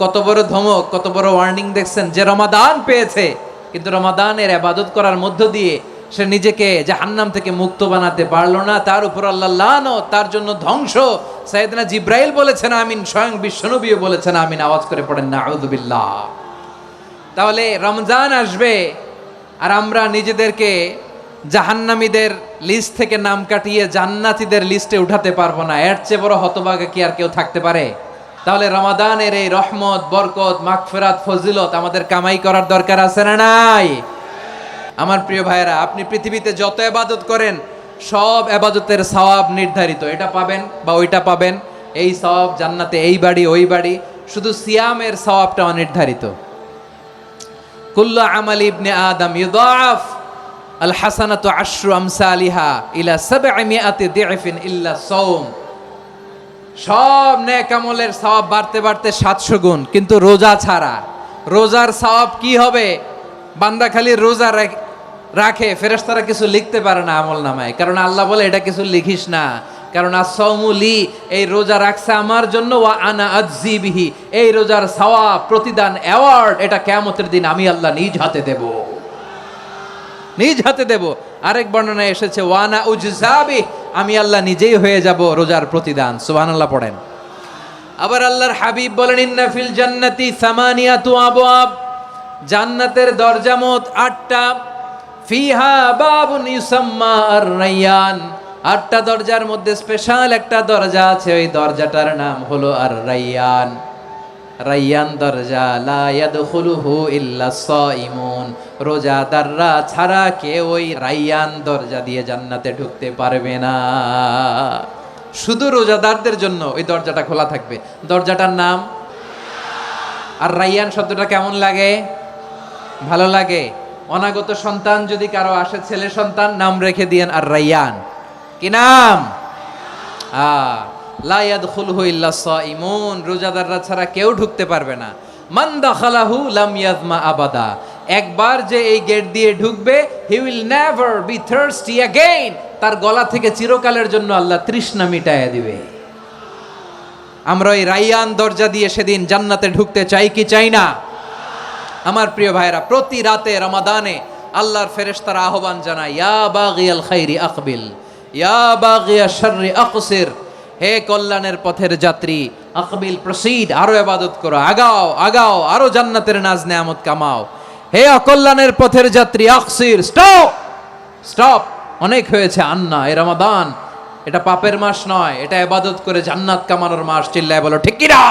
কত বড় ধমক, কত বড় ওয়ার্নিং দেখছেন! যে রমাদান পেয়েছে, কিন্তু রমাদানের ইবাদত করার মধ্য দিয়ে সে নিজেকে জাহান্নাম থেকে মুক্ত বানাতে পারলো না, তার উপর আল্লাহ লানত, তার জন্য ধ্বংস। সাইয়েদনা জিব্রাইল বলেছেন আমিন, স্বয়ং বিশ্বনবীও বলেছেন আমিন। আওয়াজ করে পড়েন নাউযুবিল্লাহ। তাহলে রমজান আসবে আর আমরা নিজেদেরকে জাহান্নামীদের লিস্ট থেকে নাম কাটিয়ে জান্নাতীদের লিস্টে উঠাতে পারবো না। এর চেয়ে বড় হতভাগা কি আর কেউ থাকতে পারে? তাহলে রমাদানের এই রহমত, বরকত, মাগফিরাত, ফজিলত আমাদের কামাই করার দরকার আছে না নাই? আমার প্রিয় ভাইয়েরা, আপনি পৃথিবীতে যত ইবাদত করেন সব ইবাদতের সওয়াব নির্ধারিত। এটা পাবেন বা ওইটা পাবেন, এই সওয়াব জান্নাতে, এই বাড়ি ওই বাড়ি। শুধু সিয়ামের সওয়াবটা অনির্ধারিত। কুল্লু আমালি ইবনে আদম ইউদাআফ আল হাসানাতু আশরু আমসালিহা ইলা 700 দি'ফিন ইল্লা সাওম। সব নেক আমলের সওয়াব বাড়তে বাড়তে 700 গুণ, কিন্তু রোজা ছাড়া। রোজার সওয়াব কি হবে? বান্দা খালি রোজা রাখে, ফেরেশতারা কিছু লিখতে পারে না আমল নামায়, কারণ আল্লাহ বলে এটা কিছু লিখিস না, কারণ as-সাওমু লি, এই রোজা রাখছে আমার জন্য, ওয়া আনা আজজি বিহি, এই রোজার সওয়াব, প্রতিদান, অ্যাওয়ার্ড এটা কিয়ামতের দিন আমি আল্লাহ নিজ হাতে দেব, নিজ হাতে দেব। আরেক বর্ণনায় এসেছে ওয়া আনা উজজা বিহি, আমি আল্লাহ নিজেই হয়ে যাব রোজার প্রতিদান। সুবহানাল্লাহ পড়েন। আবার আল্লাহর হাবিব বলেন, ইন্না ফিল জান্নাতি সামানিয়াতু আবওয়াব, জান্নাতের দরজা মোট 8টা। ফিহা বাবুন ইউসাম্মা আর-রায়্যান, 8টা দরজার মধ্যে স্পেশাল একটা দরজা আছে, ওই দরজাটার নাম হলো আর-রায়্যান। রায়্যান দরজা, লা ইয়াদখুলুহু ইল্লা সাইমুন, রোজাদাররা ছাড়া কেউ ওই রায়্যান দরজা দিয়ে জান্নাতে ঢুকতে পারবে না। শুধু রোজাদারদের জন্য ওই দরজাটা খোলা থাকবে। দরজাটার নাম আর রায়্যান। শব্দটা কেমন লাগে? ভালো লাগে। অনাগত সন্তান যদি কারো আসে, ছেলে সন্তান, নাম রেখে দিয়েন আর রায়্যান। কি নাম? লা ইয়াদখুলুহু ইল্লা সাইমুন, রোজাদাররা ছাড়া কেউ ঢুকতে পারবে না। মান দাখালাহু লাম ইয়াজমা আবাদা, একবার যে এই গেট দিয়ে ঢুকবে, he will never be thirsty again, তার গলা থেকে চিরকালের জন্য আল্লাহ তৃষ্ণা মিটাইয়া দিবে। আমরা ওই রায়্যান দরজা দিয়ে সেদিন জান্নাতে ঢুকতে চাই কি চাই না? আমার প্রিয় ভাইরা, প্রতি রাতে রমাদানে আল্লাহর ফেরেশতারা আহ্বান জানায়, ইয়া বাগিয়াল খাইরি আকবিল, ইয়া বাগিয়াশ শাররি আকসির, হে কল্যাণের পথের যাত্রী, আকবিল, প্রসিড, আরো ইবাদত করো, আগাও আগাও, আরো জান্নাতের নাজ নেয়ামত কামাও। হে অকল্যাণের পথের যাত্রী, আকসির, স্টপ স্টপ, অনেক হয়েছে। আন্না, এ রমাদান এটা পাপের মাস নয়, এটা ইবাদত করে জান্নাত কামানোর মাস। চিল্লায় বলো ঠিক কিনা?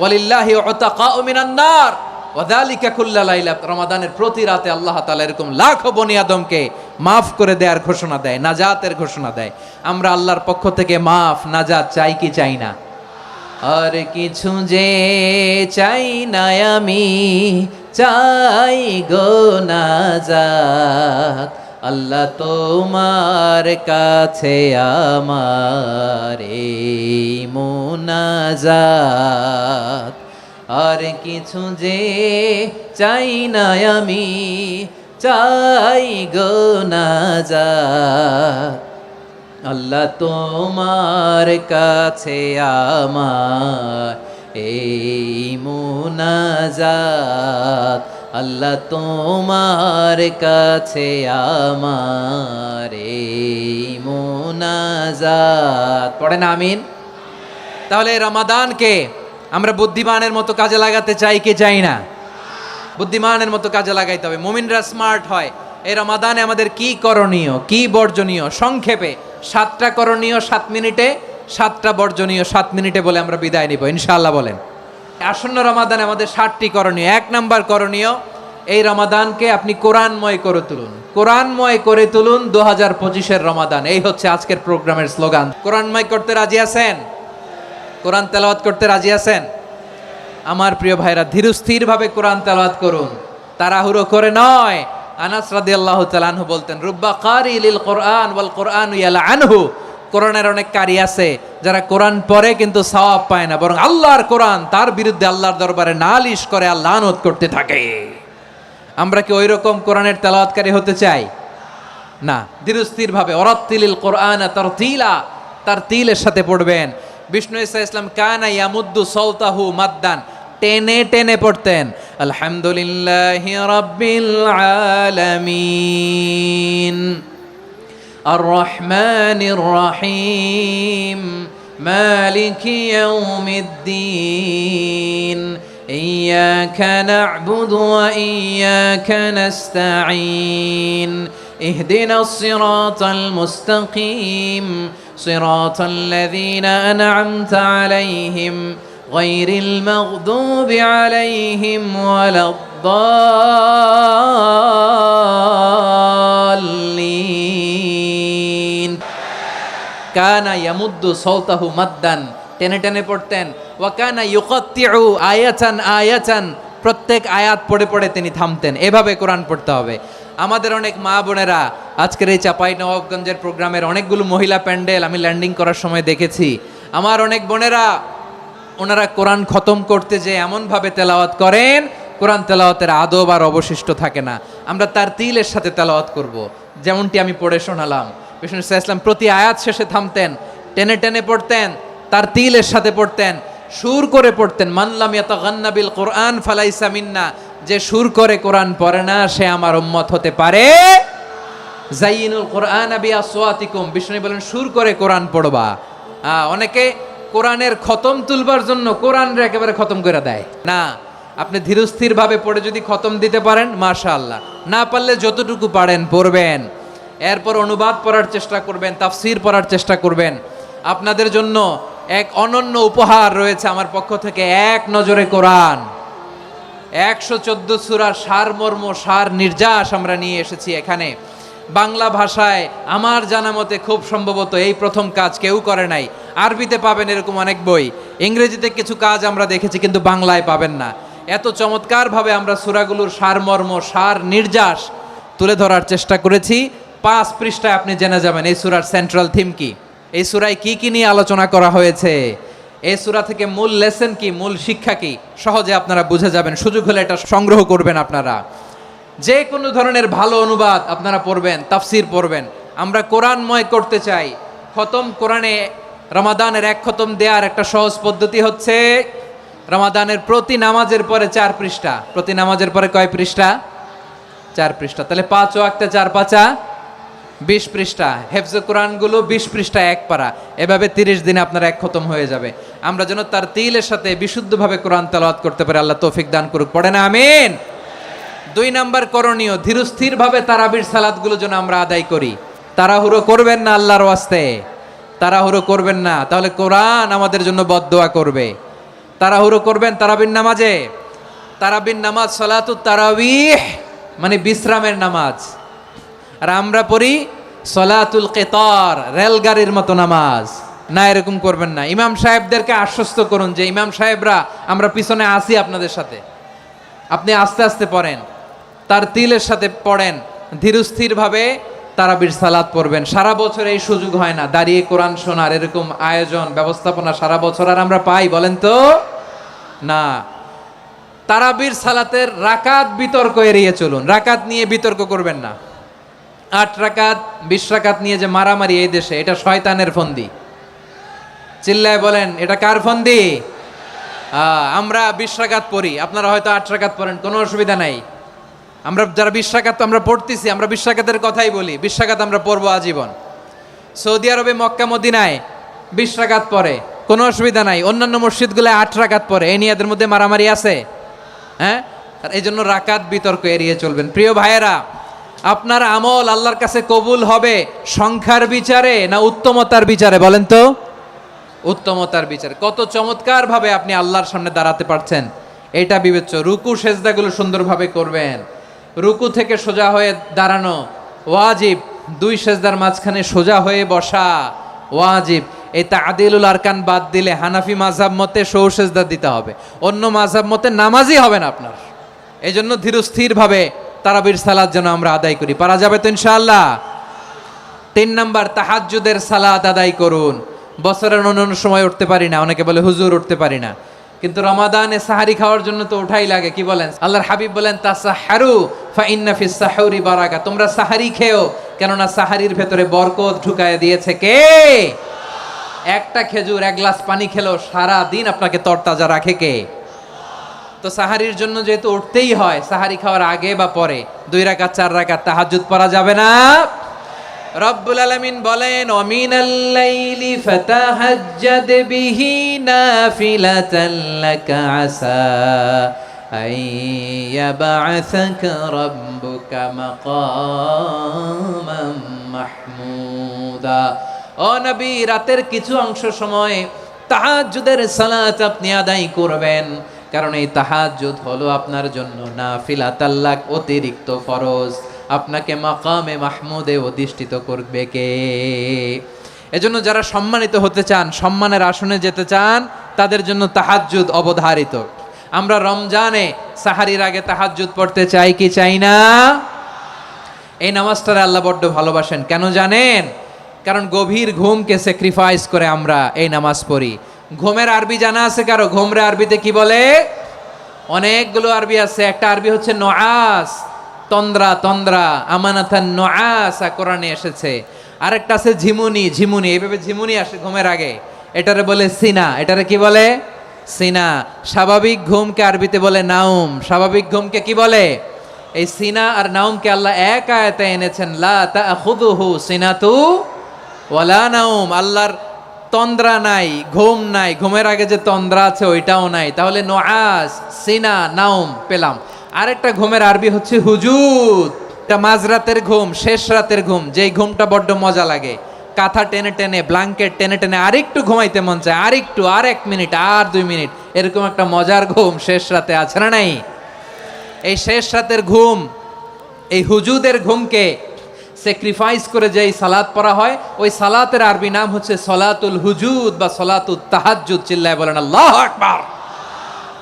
ওয়ালিল্লাহি উতাকাউ মিনান নার ওয়া যালিকা কুল্লা লাইলা, রমাদানের প্রতি রাতে আল্লাহ তাআলা এরকম লাখো বনি আদমকে মাফ করে দেওয়ার ঘোষণা দেয়, নাজাতের ঘোষণা দেয়। আমরা আল্লাহর পক্ষ থেকে মাফ, নাজাত চাই কি চাই না? আর কিছু যে চাই না আমি, চাই গো নাজাত, আল্লাহ তোমার কাছে আমার এই মুনাজাত। আর কিছু যে চাই না আমি, চাই গো নাজাত, আল্লাহ তোমার কাছে আমার এই মুনাজাত, আল্লাহ তোমার কাছে আমার এই মুনাজাত। পড়েন আমিন। তাহলে রমাদানকে আমরা বুদ্ধিমানের মতো কাজে লাগাতে চাই কি চাই না? বুদ্ধিমানের মতো কাজে লাগাইতে হবে। মুমিনরা স্মার্ট হয়। এই রমাদানে আমাদের কি করণীয়, কি বর্জনীয়? সংক্ষেপে 7টা করণীয় 7 মিনিটে, 7টা বর্জনীয় 7 মিনিটে বলে আমরা বিদায় নিব ইনশাআল্লাহ। বলেন, আসন্ন রমাদানে আমাদের 7টি করণীয়। 1 নাম্বার করণীয়, এই রমাদানকে আপনি কোরআনময় করে তুলুন। কোরআনময় করে তুলুন 2025-এর রমাদান। এই হচ্ছে আজকের প্রোগ্রামের স্লোগান। কোরআনময় করতে রাজি আছেন? কোরআন তেলাওয়াত করতে রাজি আছেন? আমার প্রিয় ভাইরা, ধীরস্থিরভাবে কোরআন তেলাওয়াত করুন, তাড়াহুড়ো করে নয়। আনাস রাদিয়াল্লাহু তাআলা আনহু বলতেন, রুব্বা কারি লিল কোরআন ওয়াল কোরআন ইয়ালানহু, কোরআনের অনেক কারি আছে যারা কোরআন পড়ে কিন্তু সওয়াব পায় না, বরং আল্লাহর কোরআন তার বিরুদ্ধে আল্লাহর দরবারে নালিশ করে আর লানত করতে থাকে। আমরা কি ওই রকম কোরআনের তেলাওয়াতকারী হতে চাই? না। ধীরস্থির ভাবে ওরাত্তিলিল কোরআন তারতিলা, তার তিলের সাথে পড়বেন। বিষ্ণু ঈসা ইসলাম কানা ইয়ামুদ্দু সাওতাহু মাদ্দান, টেনে টেনে পড়তেন। আলহামদুলিল্লাহি রাব্বিল আলামিন আর রহমানির রহিম মালিকি ইয়াউমিদ্দিন ইয়্যাকা না'বুদু ওয়া ইয়্যাকা নাস্তাঈন ইহদিনাস সিরাতাল মুস্তাকিম সিরাতাল লাযীনা আন'আমতা আলাইহিম গায়রিল মাগদুবি আলাইহিম ওয়ালাদ-দাল্লিন। কানা ইয়ামুদ্দু সাওতাহু মাদ্দান, টেনে টেনে পড়তেন। ওয়া কানা ইউকাত্তিউ আয়াতান আয়াতান, প্রত্যেক আয়াত পড়ে পড়ে তিনি থামতেন। এভাবে কোরআন পড়তে হবে। আমাদের অনেক মা বোনেরা আজকের এই চাঁপাইনবাবগঞ্জের প্রোগ্রামের অনেকগুলো মহিলা প্যান্ডেল আমি ল্যান্ডিং করার সময় দেখেছি। আমার অনেক বোনেরা ওনারা কোরআন খতম করতে যে এমনভাবে তেলাওয়াত করেন, কোরআন তেলাওয়াতের আদব আর অবশিষ্ট থাকে না। আমরা তার তিলের সাথে তেলাওয়াত করব, যেমনটি আমি পড়ে শোনালাম। বিষ্ণু ইসলাম প্রতি আয়াত শেষে থামতেন, টেনে টেনে পড়তেন, তার তিলের সাথে পড়তেন, সুর করে পড়তেন। মানলাম ইয়াতাগান্না বিল কোরআন ফালাইসা মিন্না, যে সুর করে কোরআন পড়ে না সে আমার উম্মত হতে পারে। জাইয়িনুল কোরআন বিআসওয়াতিকুম, বিষ্ণু বলেন সুর করে কোরআন পড়বা। অনেকে কোরআনের খতম তুলবার জন্য কোরআনরে একেবারে খতম করে দেয় না। আপনি ধীরস্থির ভাবে পড়ে যদি খতম দিতে পারেন মাশাআল্লাহ, না পারলে যতটুকু পারেন পড়বেন। এরপর অনুবাদ পড়ার চেষ্টা করবেন, তাফসির পড়ার চেষ্টা করবেন। আপনাদের জন্য এক অনন্য উপহার রয়েছে আমার পক্ষ থেকে, এক নজরে কোরআন। 114 সূরার সারমর্ম, সার নির্যাস আমরা নিয়ে এসেছি এখানে। বাংলা ভাষায় আমার জানা মতে খুব সম্ভবত এই প্রথম কাজ কেউ করে নাই। আরবিতে পাবেন এরকম অনেক বই, ইংরেজিতে কিছু কাজ আমরা দেখেছি, কিন্তু বাংলায় পাবেন না। এত চমৎকারভাবে আমরা সূরাগুলোর সারমর্ম, সার নির্যাস তুলে ধরার চেষ্টা করেছি। 5 পৃষ্ঠায় আপনি জেনে যাবেন এই সূরার সেন্ট্রাল থিম কি, এই সূরায় কি কি নিয়ে আলোচনা করা হয়েছে, এই সূরা থেকে মূল লেসন কি, মূল শিক্ষা কি, সহজে আপনারা বুঝে যাবেন। সুযোগ হলে এটা সংগ্রহ করবেন আপনারা। যে কোনো ধরনের ভালো অনুবাদ আপনারা পড়বেন, তাফসির পড়বেন। আমরা কোরআনময় করতে চাই। খতম কোরআনে রমাদানের 1 খতম দেওয়ার একটা সহজ পদ্ধতি হচ্ছে রমাদানের প্রতি নামাজের পরে 4 পৃষ্ঠা। প্রতি নামাজের পরে কয় পৃষ্ঠা? 4 পৃষ্ঠা। তাহলে 5 ওয়াক্তে 4 পাঁচা 20 পৃষ্ঠা। হেফজে কোরআনগুলো 20 পৃষ্ঠা 1 পারা। এভাবে 30 দিনে আপনার 1 খতম হয়ে যাবে। আমরা যেন তার তিলের সাথে বিশুদ্ধভাবে কোরআন তেলাওয়াত করতে পারি। আল্লাহ তৌফিক দান করুক। পড়ে না আমিন। 2 নাম্বার করণীয়, ধীরস্থিরভাবে তারাবির সালাতগুলো যেন আমরা আদায় করি। তাড়াহুড়ো করবেন না আল্লাহর ওয়াস্তে, তাড়াহুড়ো করবেন না, তাহলে কোরআন আমাদের জন্য বদদোয়া করবে। তাড়াহুড়ো করবেন তারাবির নামাজে। তারাবির নামাজ সালাতুত তারাবিহ মানে বিশ্রামের নামাজ। আর আমরা পড়ি সলাতুল কিতার, রেলগাড়ির মতো নামাজ। না, এরকম করবেন না। ইমাম সাহেবদেরকে আশ্বস্ত করুন যে ইমাম সাহেবরা আমরা পিছনে আসি আপনাদের সাথে, আপনি আস্তে আস্তে পড়েন, তার তিলের সাথে পড়েন, ধীরস্থিরভাবে তারাবির সালাত পড়বেন। সারা বছর এই সুযোগ হয় না দাঁড়িয়ে কোরআন শোনার, এরকম আয়োজন ব্যবস্থাপনা সারা বছর আর আমরা পাই বলেন তো? না। তারাবির সালাতের রাকাত বিতর্ক এড়িয়ে চলুন। রাকাত নিয়ে বিতর্ক করবেন না। 8 রাকাত 20 রাকাত নিয়ে যে মারামারি এই দেশে, এটা শয়তানের ফন্দি। চিল্লায় বলেন এটা কার ফন্দি? আমরা 20 রাকাত পড়ি, আপনারা হয়তো 8 রাকাত পড়েন, কোনো অসুবিধা নাই। আমরা যারা 20 রাকাত আমরা পড়তেছি, আমরা 20 রাকাতের কথাই বলি। 20 রাকাত আমরা পড়বো আজীবন। সৌদি আরবে মক্কা মদিনায় 20 রাকাত পড়ে, কোনো অসুবিধা নাই। অন্যান্য মসজিদগুলোয় 8 রাকাত পড়ে। এই নিয়ে এদের মধ্যে মারামারি আছে? হ্যাঁ। এই জন্য রাকাত বিতর্ক এড়িয়ে চলবেন। প্রিয় ভাইয়েরা, আপনার আমল আল্লাহর কাছে কবুল হবে সংখ্যার বিচারে না উত্তমতার বিচারে বলেন তো? উত্তমতার বিচারে। কত চমৎকার ভাবে আপনি আল্লাহর সামনে দাঁড়াতে পারছেন এটা বিবেচ্য। রুকু সেজদাগুলো সুন্দরভাবে করবেন। রুকু থেকে সোজা হয়ে দাঁড়ানো ওয়াজিব। 2 সেজদার মাঝখানে সোজা হয়ে বসা ওয়াজিব। এই তা'দিলুল আরকান বাদ দিলে হানাফি মাযহাব মতে সৌ সেজদা দিতে হবে, অন্য মাযহাব মতে নামাজই হবে না আপনার। এই জন্য ধীরস্থিরভাবে তারাবির সালাত যেন আমরা আদায় করি। পারা যাবে তো ইনশাআল্লাহ? 3 নাম্বার, তাহাজ্জুদের সালাত আদায় করুন। বছরের অন্যান্য সময় উঠতে পারি না, অনেকে বলে হুজুর উঠতে পারি না, কিন্তু রমাদানে সাহারি খাওয়ার জন্য তো ওঠাই লাগে। কি বলেন? আল্লাহর হাবিব বলেন তাসাহারু ফা ইন্না ফিস সাহুরি বারাকা, তোমরা সাহারি খেও, কেননা সাহারির ভেতরে বরকত ঢুকায় দিয়েছে কে? একটা খেজুর, এক গ্লাস পানি খেলো সারা দিন আপনাকে তরতাজা রাখে কে? তো সাহারির জন্য যেহেতু উঠতেই হয়, সাহারি খাওয়ার আগে বা পরে 2 রাকাত 4 রাকাত তাহাজ্জুদ পড়া যাবে না? রব্বুল আলামিন বলেন ওয়ামিনাল লাইলি ফাতাহাজ্জাদ বিহি নাফিলাতান লাকা আসা আইয়াবআসাকা রাব্বুকা মাকামান মাহমুদা। ও নবী, রাতের কিছু অংশ সময় তাহাজ্জুদের সালাত আপনি আদায় করবেন, কারণ এই তাহাজ্জুদ হলো আপনার জন্য নাফিলাতাল লাক, অতিরিক্ত ফরজ। আপনাকে মাকামে মাহমুদে অধিষ্ঠিত করবে কে? এজন্য যারা সম্মানিত হতে চান, সম্মানের আসনে যেতে চান, তাদের জন্য তাহাজ্জুদ অবধারিত। আমরা রমজানে সাহারির আগে তাহাজ্জুদ পড়তে চাই কি চাই না? এই নামাজটারে আল্লাহ বড্ড ভালোবাসেন। কেন জানেন? কারণ গভীর ঘুমকে স্যাক্রিফাইস করে আমরা এই নামাজ পড়ি। ঘুমের আরবি জানা আছে কারো? ঘুমরে আরবিতে কি বলে? অনেকগুলো আরবি আছে। একটা আরবি হচ্ছে নুআস, তন্দ্রা, তন্দ্রা, আমানাতান নুআসা কোরআনে এসেছে। আরেকটা আছে ঝিমুনি, ঝিমুনি, এইভাবে ঝিমুনি আসে ঘুমের আগে, এটারে বলে সিনা। এটারে কি বলে? সিনা। স্বাভাবিক ঘুমকে আরবিতে বলে নাউম। স্বাভাবিক ঘুমকে কি বলে? এই সিনা আর নাউমকে আল্লাহ এক আয়াতে এনেছেন, লা তাখুযুহু সিনাতু ওয়ালা নাউম। আল্লাহর তন্দ্রা নাই, ঘুম নাই, ঘুমের আগে যে তন্দ্রা আছে ওইটাও নাই। তাহলে নুআস, সিনা, নাউম পেলাম। আরেকটা ঘুমের আরবি হচ্ছে হুজুদ। এটা মাঝরাতের ঘুম, শেষ রাতের ঘুম, যেই ঘুমটা বড্ড মজা লাগে। কাঁথা টেনে টেনে, ব্ল্যাঙ্কেট টেনে টেনে আরেকটু ঘুমাইতে মন চায়, আরেকটু, আর 1 মিনিট, আর 2 মিনিট, এরকম একটা মজার ঘুম শেষ রাতে আছে না নাই? এই শেষ রাতের ঘুম, এই হুজুদের ঘুমকে স্যাক্রিফাইস করে যেই সালাত পড়া হয়, ওই সালাতের আরবি নাম হচ্ছে সলাতুল হুজুদ বা সলাতুত তাহাজ্জুদ। চিল্লায় বলেন আল্লাহু আকবার।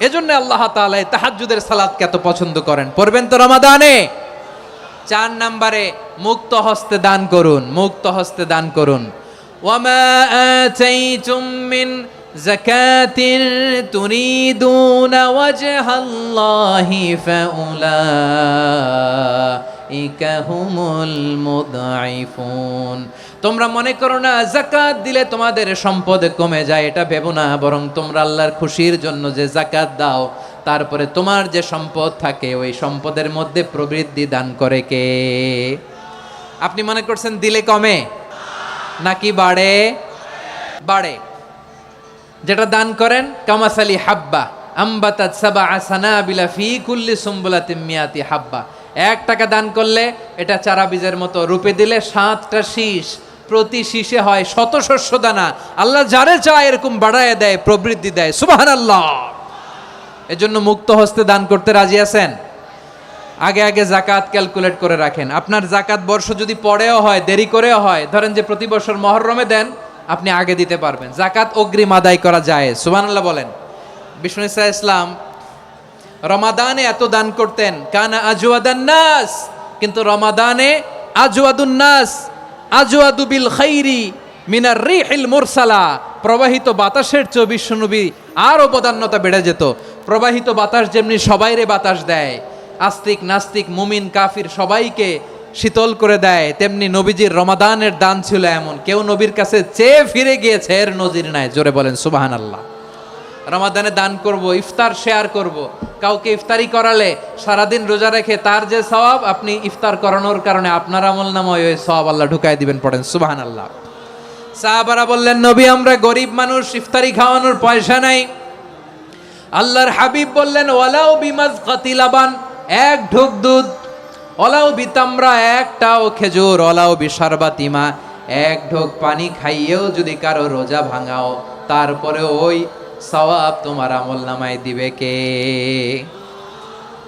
এজন্য আল্লাহ তাআলা এই তাহাজ্জুদের সালাতকে এত পছন্দ করেন। পড়বেন তো রমাদানে। 4 নম্বরে মুক্ত হস্তে দান করুন, মুক্ত হস্তে দান করুন। ওয়ামা আতাইতুম মিন যাকাতিন তুরিদুনা ওয়াজহাল্লাহি ফাউলাইকা হুমুল মুদঈফুন। তোমরা মনে করো না যাকাত দিলে তোমাদের সম্পদ কমে যায়, এটা ভেবো না, বরং তোমরা আল্লাহর খুশির জন্য যে যাকাত দাও, তারপরে তোমার যে সম্পদ থাকে ওই সম্পদের মধ্যে প্রবৃদ্ধি দান করে কে? আপনি মনে করছেন দিলে কমে নাকি বাড়ে? বাড়ে। যেটা দান করেন, কামাসালি হাব্বা আম্বাতাত সাবআ সানাবিলা ফি কুল্লি সুমবুলাতিন মিয়াতি হাব্বা। 1 টাকা দান করলে এটা চারা বীজের মতো, রূপে দিলে 7টা শীষ, প্রতি শীষে হয় 100 শস্য দানা। আল্লাহ যারে চায় এরকম বাড়ায় দেয়, প্রবৃদ্ধি দেয়। সুবহানাল্লাহ। এজন্য মুক্ত হস্তে দান করতে রাজি আছেন? আগে আগে যাকাত ক্যালকুলেট করে রাখেন। আপনার যাকাত বর্ষ যদি পরেও হয়, দেরি করেও হয়, ধরেন যে প্রতি বছর মুহররমে দেন, আপনি আগে দিতে পারবেন। যাকাত অগ্রিম আদায় করা যায়। সুবহানাল্লাহ বলেন। বিষ্ণু ইসা ইসলাম রমাদানে এত দান করতেন, কানা আজওয়াদান নাস, কিন্তু রমাদানে আজওয়াদুন নাস আজওয়াদু বিল খাইরি মিনার রিহিল মুরসালা। প্রবাহিত বাতাসের চেয়ে বিশ্বনবী আর অবদান্যতা বেড়ে যেত। প্রবাহিত বাতাস যেমনি সবাইরে বাতাস দেয়, আস্তিক নাস্তিক মুমিন কাফির সবাইকে শীতল করে দেয়, তেমনি নবীজির রমাদানের দান ছিল এমন, কেউ নবীর কাছে চেয়ে ফিরে গিয়েছে এর নজির নাই। জোরে বলেন সুবহানাল্লাহ। রমাদানে দান করব, ইফতার শেয়ার করব। কাউকে ইফতারি করালে সারাদিন রোজা রেখে তার যে সওয়াব, আপনি ইফতার করানোর কারণে আপনার আমলনামায় ওই সওয়াব আল্লাহ ঢুকায় দিবেন। পড়েন সুবহানাল্লাহ। সাহাবারা বললেন, নবী আমরা গরিব মানুষ, ইফতারি খাওয়ানোর পয়সা নাই। আল্লাহর হাবিব বললেন, ওয়ালাউ বিমাজকাতি লাবান, 1 ঢোক দুধ, ওয়ালাউ বিতামরা, 1টাও খেজুর, ওয়ালাউ বিশারবাতিমা, 1 ঢোক পানি খাইয়েও যদি কারো রোজা ভাঙাও, তারপরে ওই সওয়াব তোমার আমলনামায় দিবে কে?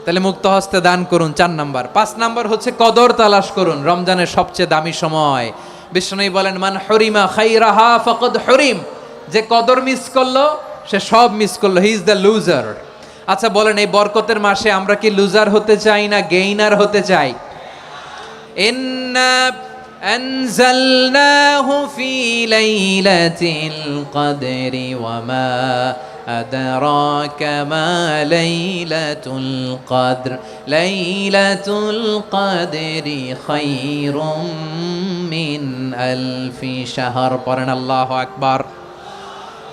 তাহলে মুক্ত হস্তে দান করুন 4 নাম্বার। 5 নাম্বার হচ্ছে কদর তালাশ করুন। রমজানের সবচেয়ে দামি সময়। বিষ্ণু বলেন, মান হরিমা খাইরাহা ফাকাদ হরিম, যে কদর মিস করলো সে সব মিস করলো, হি ইজ দ্য লুজার। আচ্ছা বলেন, এই বরকতের মাসে আমরা কি লুজার হতে চাই না গেইনার হতে চাই? ইন্না أنزلناه في ليلة القدر وما أدراك ما ليلة القدر ليلة القدر خير من ألف شهر পড়েন আল্লাহু আকবার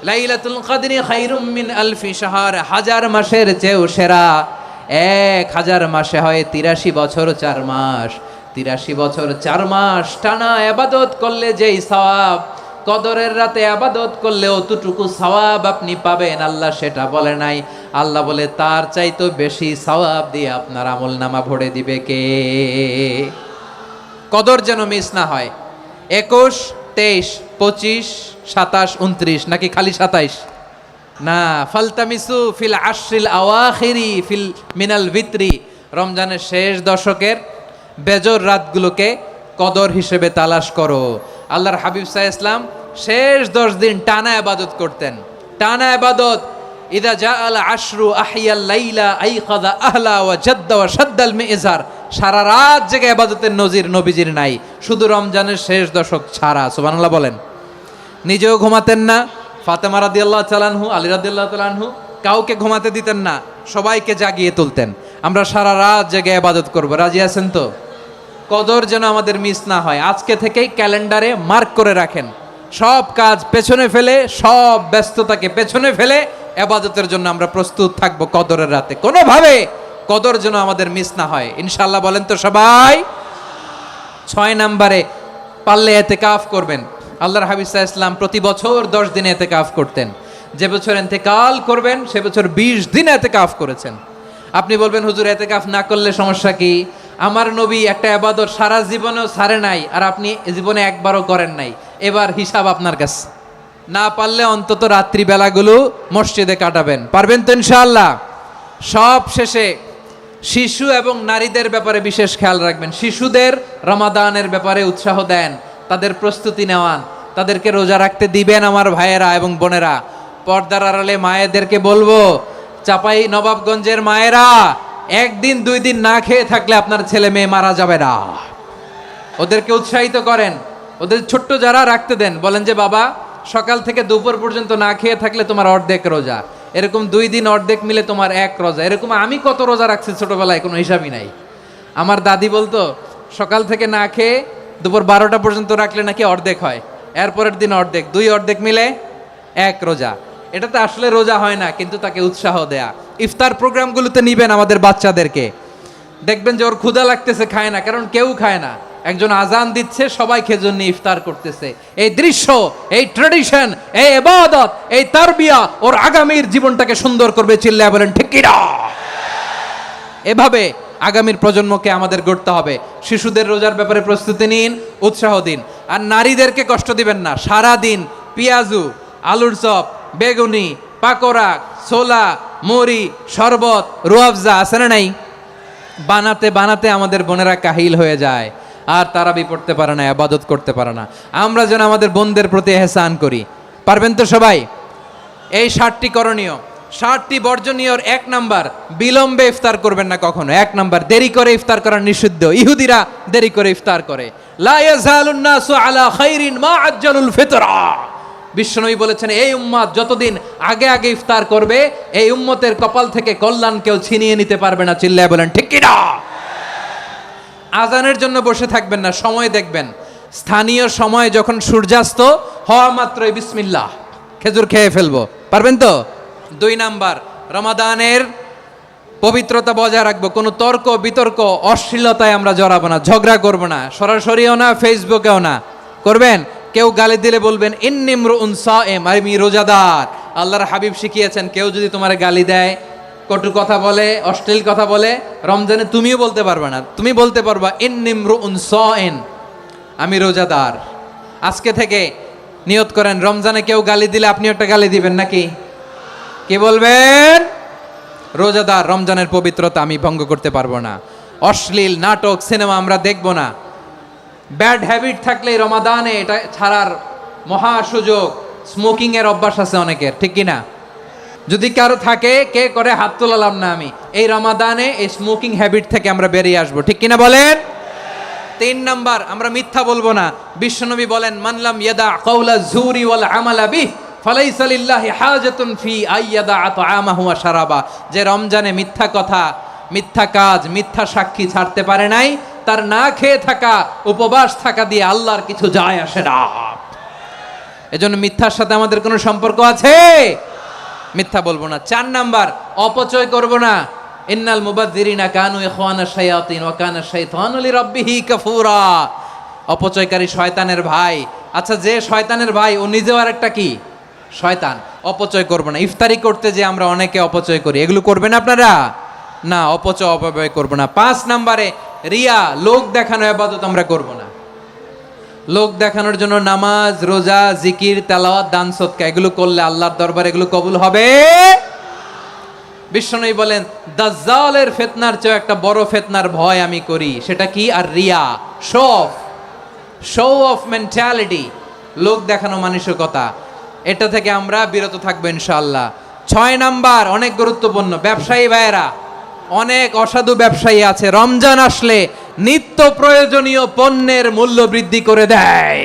লাইলাতুল কদরি খায়রুম মিন আলফি শাহর হাজার মাসের চেয়েও সেরা 1000 মাসে হয় 83 বছর 4 মাস 83 বছর 4 মাস টানা ইবাদত করলে যেই সওয়াব কদরের রাতে ইবাদত করলে অতটুকু সওয়াব আপনি পাবেন আল্লাহ সেটা বলে নাই আল্লাহ বলে তার চাইতে বেশি সওয়াব দিয়ে আপনার আমলনামা ভরে দিবে কে কদর যেন মিস না হয় 21 23 25 27 29 নাকি খালি 27 না ফালতামিসু ফিল আশরিল আওয়াখিরি ফিল মিনাল ভিতরি রমজানের শেষ দশকের বেজর রাতগুলোকে কদর হিসেবে তালাশ করো আল্লাহর হাবিব সাল্লাল্লাহু আলাইহি ওয়াসাল্লাম শেষ 10 দিন টানা ইবাদত করতেন টানা ইবাদত ইদা জাআল আশরু আহিয়াল লাইলা আইকাযা আহলা ওয়া জাদ্দা ওয়া শাদ্দাল মিজার সারা রাত জেগে ইবাদতের নজির নবীজির নাই শুধু রমজানের শেষ দশক ছাড়া সুবহানাল্লাহ বলেন নিজেও ঘুমাতেন না ফাতেমা রাদিয়াল্লাহু তাআলা আনহু আলী রাদিয়াল্লাহু তাআলা আনহু কাউকে ঘুমাতে দিতেন না সবাইকে জাগিয়ে তুলতেন আমরা সারা রাত জেগে ইবাদত করব রাজি আছেন তো কদর যেন আমাদের মিস না হয় আজকে থেকেই ক্যালেন্ডারে মার্ক করে রাখেন সব কাজ পেছনে ফেলে সব ব্যস্ততাকে পেছনে ফেলে ইবাদতের জন্য আমরা প্রস্তুত থাকব কদরের রাতে কোনোভাবে কদর যেন আমাদের মিস না হয় ইনশাআল্লাহ বলেন তো সবাই 6 নম্বরে পারলে ইতিকাফ করবেন আল্লাহর হাবিব সাল্লাল্লাহু আলাইহি ওয়াসাল্লাম প্রতি বছর 10 দিন ইতিকাফ করতেন যে বছর ইন্তেকাল করবেন সে বছর 20 দিন ইতিকাফ করেছেন আপনি বলবেন হুজুর ইতিকাফ না করলে সমস্যা কি আমার নবী একটা ইবাদত সারা জীবনেও ছাড়ে নাই আর আপনি জীবনে একবারও করেন নাই এবার হিসাব আপনার কাছে না পারলে অন্তত রাত্রি বেলাগুলো মসজিদে কাটাবেন পারবেন তো ইনশাআল্লাহ সব শেষে শিশু এবং নারীদের ব্যাপারে বিশেষ খেয়াল রাখবেন শিশুদের রমাদানের ব্যাপারে উৎসাহ দেন তাদের প্রস্তুতি নেওয়ান তাদেরকে রোজা রাখতে দিবেন আমার ভাইয়েরা এবং বোনেরা পর্দার আড়ালে মায়েদেরকে বলবো চাপাই নবাবগঞ্জের মায়েরা একদিন 2 দিন না খেয়ে থাকলে আপনার ছেলে মেয়ে মারা যাবে না ওদেরকে উৎসাহিত করেন ওদের ছোট্ট যারা রাখতে দেন বলেন যে বাবা সকাল থেকে দুপুর পর্যন্ত না খেয়ে থাকলে তোমার অর্ধেক রোজা এরকম 2 দিন অর্ধেক মিলে তোমার 1 রোজা এরকম আমি কত রোজা রাখছি ছোটবেলায় কোনো হিসাবই নাই আমার দাদি বলতো সকাল থেকে না খেয়ে দুপুর 12টা পর্যন্ত রাখলে নাকি অর্ধেক হয় এরপরের দিন অর্ধেক 2 অর্ধেক মিলে 1 রোজা এটা তো আসলে রোজা হয় না কিন্তু তাকে উৎসাহ দেয়া ইফতার প্রোগ্রামগুলোতে নিবেন আমাদের বাচ্চাদেরকে দেখবেন যে ওর ক্ষুধা লাগতেছে খায় না কারণ কেউ খায় না একজন আজান দিচ্ছে সবাই খেজুর নিয়ে ইফতার করতেছে এই দৃশ্য এই ট্র্যাডিশন এই ইবাদত এই তারবিয়া ওর আগামীর জীবনটাকে সুন্দর করবে চিল্লায় বলেন ঠিক কি না এভাবে আগামীর প্রজন্মকে আমাদের গড়তে হবে শিশুদের রোজার ব্যাপারে প্রস্তুতি নিন উৎসাহ দিন আর নারীদেরকে কষ্ট দিবেন না সারা দিন পেঁয়াজু আলুর চপ বেগুনি পাকোড়া ছোলা মুড়ি শরবত রুয়াবজা আছে না নাই বানাতে বানাতে আমাদের বোনেরা কাহিল হয়ে যায় আর তারাবি পড়তে পারে না ইবাদত করতে পারে না আমরা যেন আমাদের বোনদের প্রতি ইহসান করি পারবেন তো সবাই এই 7টি করণীয় 7টি বর্জনীয়র 1 নাম্বার বিলম্বে ইফতার করবেন না কখনো 1 নাম্বার দেরি করে ইফতার করা নিষিদ্ধ ইহুদিরা দেরি করে ইফতার করে লা ইয়াজালুন নাসু আলা খাইরিন মা আজ্জালুল ফিতরা বিশ্বনবী বলেছেন এই উম্মত যতদিন আগে আগে ইফতার করবে এই উম্মতের কপাল থেকে কল্যাণ কেউ ছিনিয়ে নিতে পারবে না চিল্লায় বলেন ঠিক কি না আজানের জন্য বসে থাকবেন না সময় দেখবেন স্থানীয় সময় যখন সূর্যাস্ত হওয়া মাত্রই বিসমিল্লাহ খেজুর খেয়ে ফেলবো পারবেন তো 2 নাম্বার রমাদানের পবিত্রতা বজায় রাখবো কোনো তর্ক বিতর্ক অশ্লীলতায় আমরা জড়াবো না ঝগড়া করবো না সরাসরিও না ফেসবুকেও না করবেন কেউ গালি দিলে বলবেন ইন্নিমরুন সায়েম আমি রোজাদার আল্লাহর হাবিব শিখিয়েছেন কেউ যদি তোমার গালি দেয় কটু কথা বলে অশ্লীল কথা বলে রমজানে তুমিও বলতে পারবে না তুমি বলতে পারবা ইন্নিমরুন সায়েম আমি রোজাদার আজকে থেকে নিয়ত করেন রমজানে কেউ গালি দিলে আপনি একটা গালি দিবেন নাকি কি বলবেন রোজাদার রমজানের পবিত্রতা আমি ভঙ্গ করতে পারবো না অশ্লীল নাটক সিনেমা আমরা দেখব না ব্যাড হ্যাবিট থাকলে রমাদানে এটা ছাড়ার মহা সুযোগ স্মোকিং এর অভ্যাস আছে অনেকের ঠিক কি না যদি কারো থাকে কে করে হাত তোলালাম না আমি এই রমাদানে এই স্মোকিং হ্যাবিট থেকে আমরা বেরিয়ে আসবো ঠিক কিনা বলেন তিন নাম্বার, আমরা মিথ্যা বলবো না। বিশ্বনবী বলেন, মানলাম ইয়াদা কাউলা জুরি ওয়াল আমালা বিহ ফালাইসা লিল্লাহি হাজাতুন ফি আইয়াদা তাআমাহু ওয়া শারাবা। যে রমজানে মিথ্যা কথা, মিথ্যা কাজ, মিথ্যা সাক্ষী ছাড়তে পারে নাই, তার না খেয়ে থাকা, উপবাস থাকা দিয়ে আল্লাহর কিছু যায় আসে না। এজন্য মিথ্যার সাথে আমাদের কোনো সম্পর্ক আছে? মিথ্যা বলবো না। চার নাম্বার, অপচয় করব না। ইন্নাল মুবাযযিরিনা কানু ইখওয়ানাশ শায়াতিন ওয়া কানা শাইতানু লিরাব্বিহি কাফুরা। অপচয়কারী শয়তানের ভাই। আচ্ছা, যে শয়তানের ভাই ও নিজেও আর একটা কি? শয়তান। অপচয় করব না। ইফতারি করতে যে আমরা অনেকে অপচয় করি, এগুলো করবেন আপনারা? না, অপব্যয় করব না। 5 নম্বরে রিয়া, লোক দেখানো ইবাদত আমরা করব না। লোক দেখানোর জন্য নামাজ, রোজা, জিকির, তেলাওয়াত, দান সদকা এগুলো করলে আল্লাহর দরবারে এগুলো কবুল হবে। বিশ্বনবী বলেন, দাজ্জালের ফিতনার চেয়ে একটা বড় ফিতনার ভয় আমি করি, সেটা কি? আর রিয়া, শো অফ মেন্টালিটি, লোক দেখানো মানসিকতা। এটা থেকে আমরা বিরত থাকবো ইনশাআল্লাহ। 6 নাম্বার, অনেক গুরুত্বপূর্ণ, ব্যবসায়ী ভাইয়েরা, অনেক অসাধু ব্যবসায়ী আছে রমজান আসলে নিত্য প্রয়োজনীয় পণ্যের মূল্য বৃদ্ধি করে দেয়।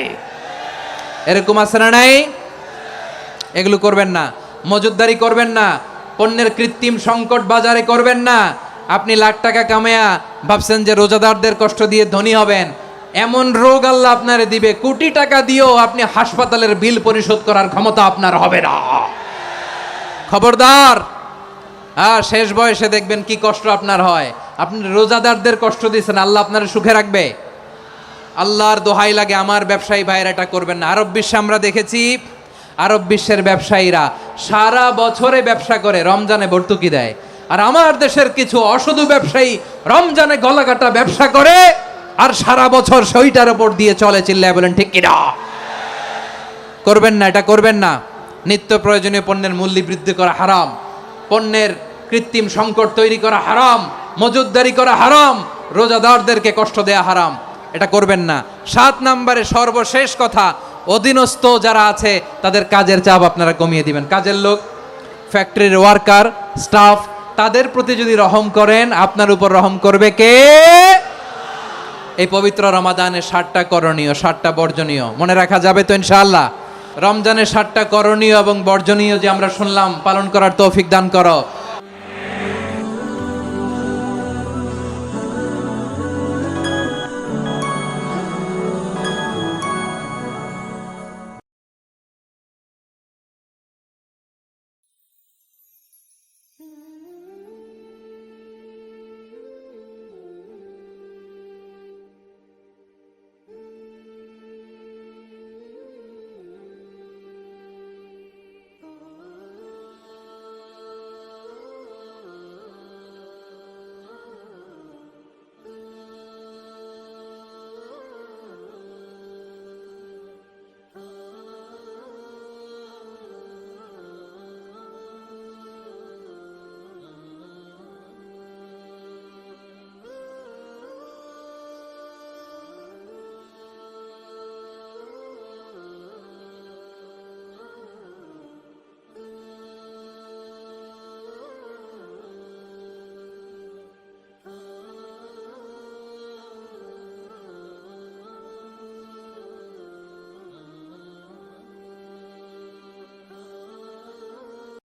এরকম আছে না নাই? এগুলো করবেন না। মজুদদারি করবেন না। পণ্যের কৃত্রিম সংকট বাজারে করবেন না। আপনি লাখ টাকা কামায়া ভাবছেন যে রোজাদারদের কষ্ট দিয়ে ধনী হবেন, এমন রোগ আল্লাহ আপনারে দিবে, কোটি টাকা দিয়েও আপনি হাসপাতালের বিল পরিশোধ করার ক্ষমতা আপনার হবে না। খবরদার। শেষ বয়সে দেখবেন কি কষ্ট আপনার হয়। আপনি রোজাদারদের কষ্ট দিয়েছেন, আল্লাহ আপনার সুখে রাখবে? আল্লাহর দোহাই লাগে, আমার ব্যবসায়ী ভাইয়েরা এটা করবেন না। আরব বিশ্বে আমরা দেখেছি, আরব বিশ্বের ব্যবসায়ীরা সারা বছরে ব্যবসা করে, রমজানে ভর্তুকি দেয়। আর আমার দেশের কিছু অসাধু ব্যবসায়ী রমজানে গলাকাটা ব্যবসা করে আর সারা বছর সইটার উপর দিয়ে চলে। চিল্লায় বলেন ঠিক কিনা? করবেন না, এটা করবেন না। নিত্য প্রয়োজনীয় পণ্যের মূল্য বৃদ্ধি করা হারাম, পণ্যের কৃত্রিম সংকট তৈরি করা হারাম, মজুদদারি করা হারাম, রোজাদারদেরকে কষ্ট দেয়া হারাম, এটা করবেন না। 7 নম্বরে সর্বশেষ কথা, অধীনস্থ যারা আছে তাদের কাজের চাপ আপনারা কমিয়ে দিবেন। কাজের লোক, ফ্যাক্টরির ওয়ার্কার, স্টাফ, তাদের প্রতি যদি রহম করেন, আপনার উপর রহম করবে কে? এই পবিত্র রমাদানে 7টা করণীয়, 7টা বর্জনীয় মনে রাখা যাবে তো ইনশাআল্লাহ? রমজানের 7টা করণীয় এবং বর্জনীয় যে আমরা শুনলাম, পালন করার তৌফিক দান করো।